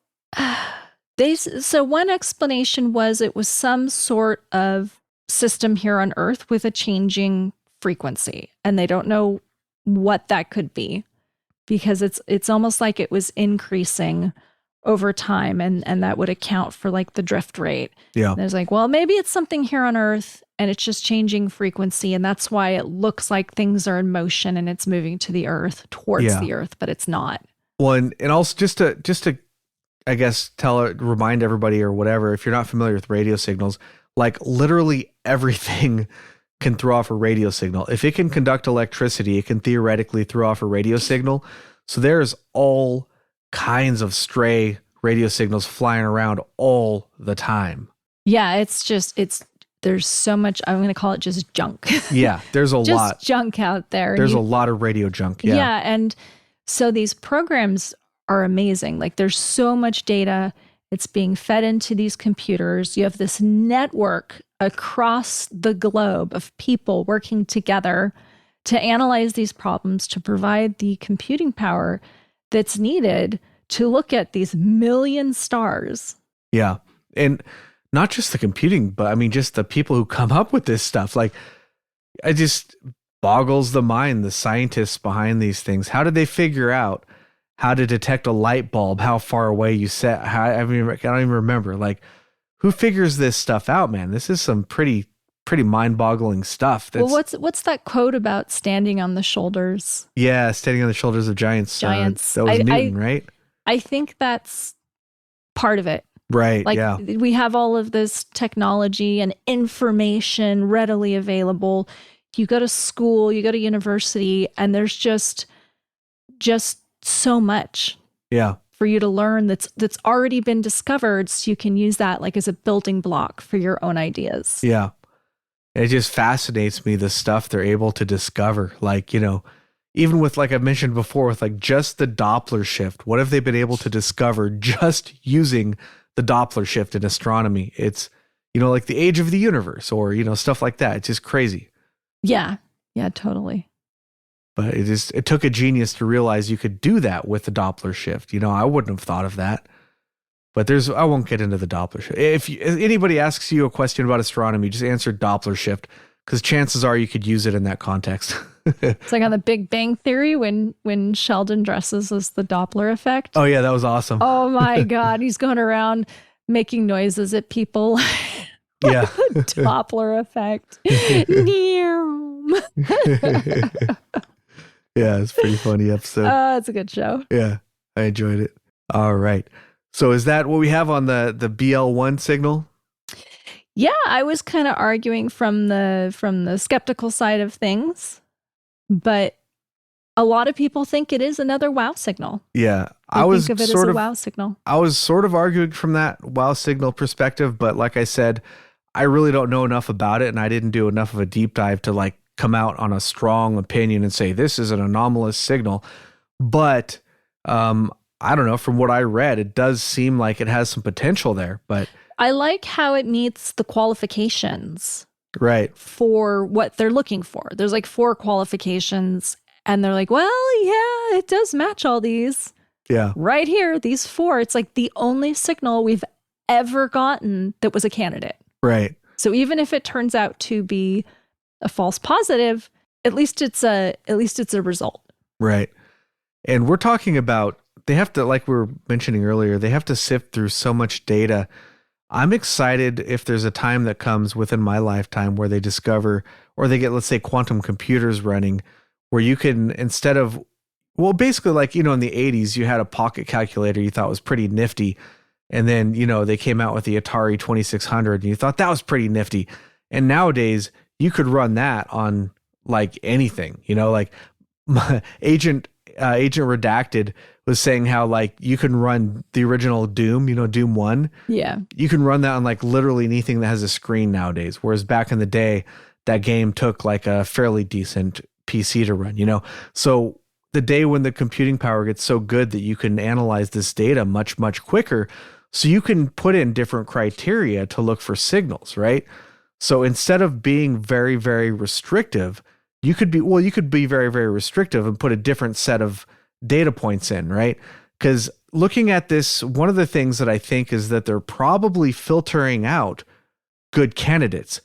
so one explanation was it was some sort of system here on Earth with a changing frequency, and they don't know what that could be, because it's almost like it was increasing over time, and that would account for like the drift rate. Yeah. And there's like, well, maybe it's something here on Earth and it's just changing frequency, and that's why it looks like things are in motion and it's moving to the Earth, towards the Earth, but it's not. Well, and also just to I guess remind everybody or whatever, if you're not familiar with radio signals, like literally everything can throw off a radio signal. If it can conduct electricity, it can theoretically throw off a radio signal. So there's all kinds of stray radio signals flying around all the time. Yeah, there's so much, I'm going to call it just junk. Yeah, there's a lot. Just junk out there. There's a lot of radio junk. Yeah. Yeah, and so these programs are amazing. Like there's so much data. It's being fed into these computers. You have this network across the globe of people working together to analyze these problems, to provide the computing power that's needed to look at these million stars. Yeah. And not just the computing, but I mean, just the people who come up with this stuff. Like, it just boggles the mind, the scientists behind these things. How did they figure out how to detect a light bulb, how far away you set? I don't even remember. Like, who figures this stuff out, man? This is some pretty mind-boggling stuff. Well, what's that quote about standing on the shoulders? Yeah, standing on the shoulders of giants. Giants. That was Newton, right? I think that's part of it. Right, like, yeah. We have all of this technology and information readily available. You go to school, you go to university, and there's just so much. Yeah. for you to learn that's already been discovered, so you can use that like as a building block for your own ideas. Yeah. It just fascinates me, the stuff they're able to discover. Like, even with, like I mentioned before, with like just the Doppler shift, what have they been able to discover just using the Doppler shift in astronomy? It's, like the age of the universe or, stuff like that. It's just crazy. Yeah. Yeah, totally. But it took a genius to realize you could do that with the Doppler shift. I wouldn't have thought of that. But I won't get into the Doppler shift. If anybody asks you a question about astronomy, just answer Doppler shift, because chances are you could use it in that context. It's like on the Big Bang Theory when Sheldon dresses as the Doppler effect. Oh yeah, that was awesome. Oh my God, he's going around making noises at people. Yeah. The Doppler effect. Yeah, it's a pretty funny episode. It's a good show. Yeah, I enjoyed it. All right. So is that what we have on the BL1 signal? Yeah, I was kind of arguing from the skeptical side of things, but a lot of people think it is another wow signal. Yeah, I think of it as a wow signal. I was sort of arguing from that wow signal perspective, but like I said, I really don't know enough about it, and I didn't do enough of a deep dive to like come out on a strong opinion and say this is an anomalous signal. But I don't know, from what I read, it does seem like it has some potential there. But I like how it meets the qualifications, right, for what they're looking for. There's like 4 qualifications, and they're like, well, yeah, it does match all these. Yeah, right here, these 4. It's like the only signal we've ever gotten that was a candidate. Right. So even if it turns out to be a false positive, at least it's a result. Right. And we're talking about, they have to, like we were mentioning earlier, they have to sift through so much data. I'm excited if there's a time that comes within my lifetime where they discover, or they get, let's say, quantum computers running, where you can, instead of, well, basically like, in the 80s, you had a pocket calculator you thought was pretty nifty. And then, they came out with the Atari 2600 and you thought that was pretty nifty. And nowadays you could run that on like anything, like Agent Redacted was saying how like you can run the original Doom, Doom 1. Yeah. You can run that on like literally anything that has a screen nowadays. Whereas back in the day, that game took like a fairly decent PC to run, So the day when the computing power gets so good that you can analyze this data much, much quicker, so you can put in different criteria to look for signals, right? So instead of being very, very restrictive, you could be very, very restrictive and put a different set of data points in, right? Because looking at this, one of the things that I think is that they're probably filtering out good candidates,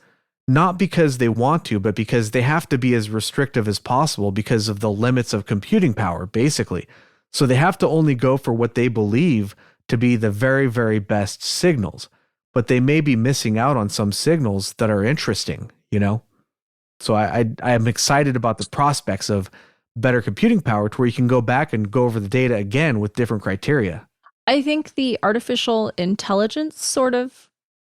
not because they want to, but because they have to be as restrictive as possible because of the limits of computing power, basically. So they have to only go for what they believe to be the very, very best signals, but they may be missing out on some signals that are interesting, So I am excited about the prospects of better computing power to where you can go back and go over the data again with different criteria. I think the artificial intelligence sort of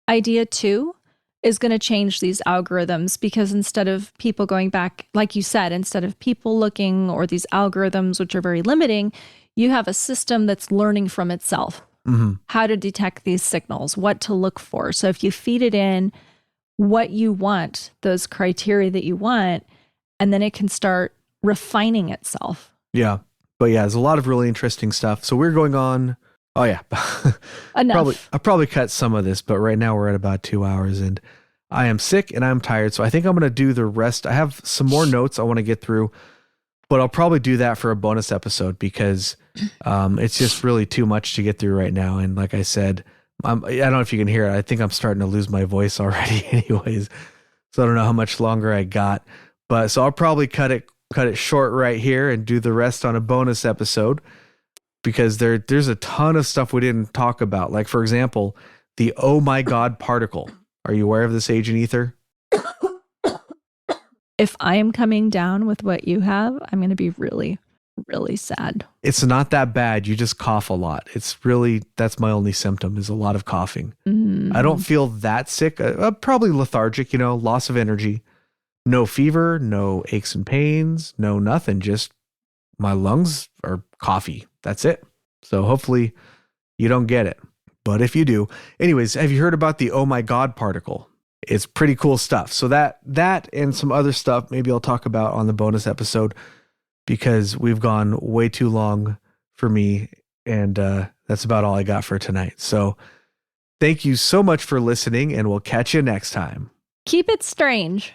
idea too is going to change these algorithms, because instead of people going back, like you said, instead of people looking, or these algorithms, which are very limiting, you have a system that's learning from itself, how to detect these signals, what to look for. So if you feed it in what you want, those criteria that you want, and then it can start refining itself. Yeah. But yeah, there's a lot of really interesting stuff. So we're going on. Oh yeah. Enough. I'll probably cut some of this, but right now we're at about 2 hours and I am sick and I'm tired. So I think I'm going to do the rest. I have some more notes I want to get through, but I'll probably do that for a bonus episode because it's just really too much to get through right now. And like I said, I don't know if you can hear it. I think I'm starting to lose my voice already anyways. So I don't know how much longer I got, but so I'll probably cut it short right here and do the rest on a bonus episode, because there's a ton of stuff we didn't talk about. Like, for example, the oh my God particle. Are you aware of this, Agent Ether? If I am coming down with what you have, I'm going to be really, really sad. It's not that bad. You just cough a lot. That's my only symptom, is a lot of coughing. I don't feel that sick. Probably lethargic, loss of energy. No fever, no aches and pains, no nothing. Just my lungs are coffee. That's it. So hopefully you don't get it. But if you do, anyways, have you heard about the oh my God particle? It's pretty cool stuff. So that and some other stuff, maybe I'll talk about on the bonus episode, because we've gone way too long for me. And that's about all I got for tonight. So thank you so much for listening, and we'll catch you next time. Keep it strange.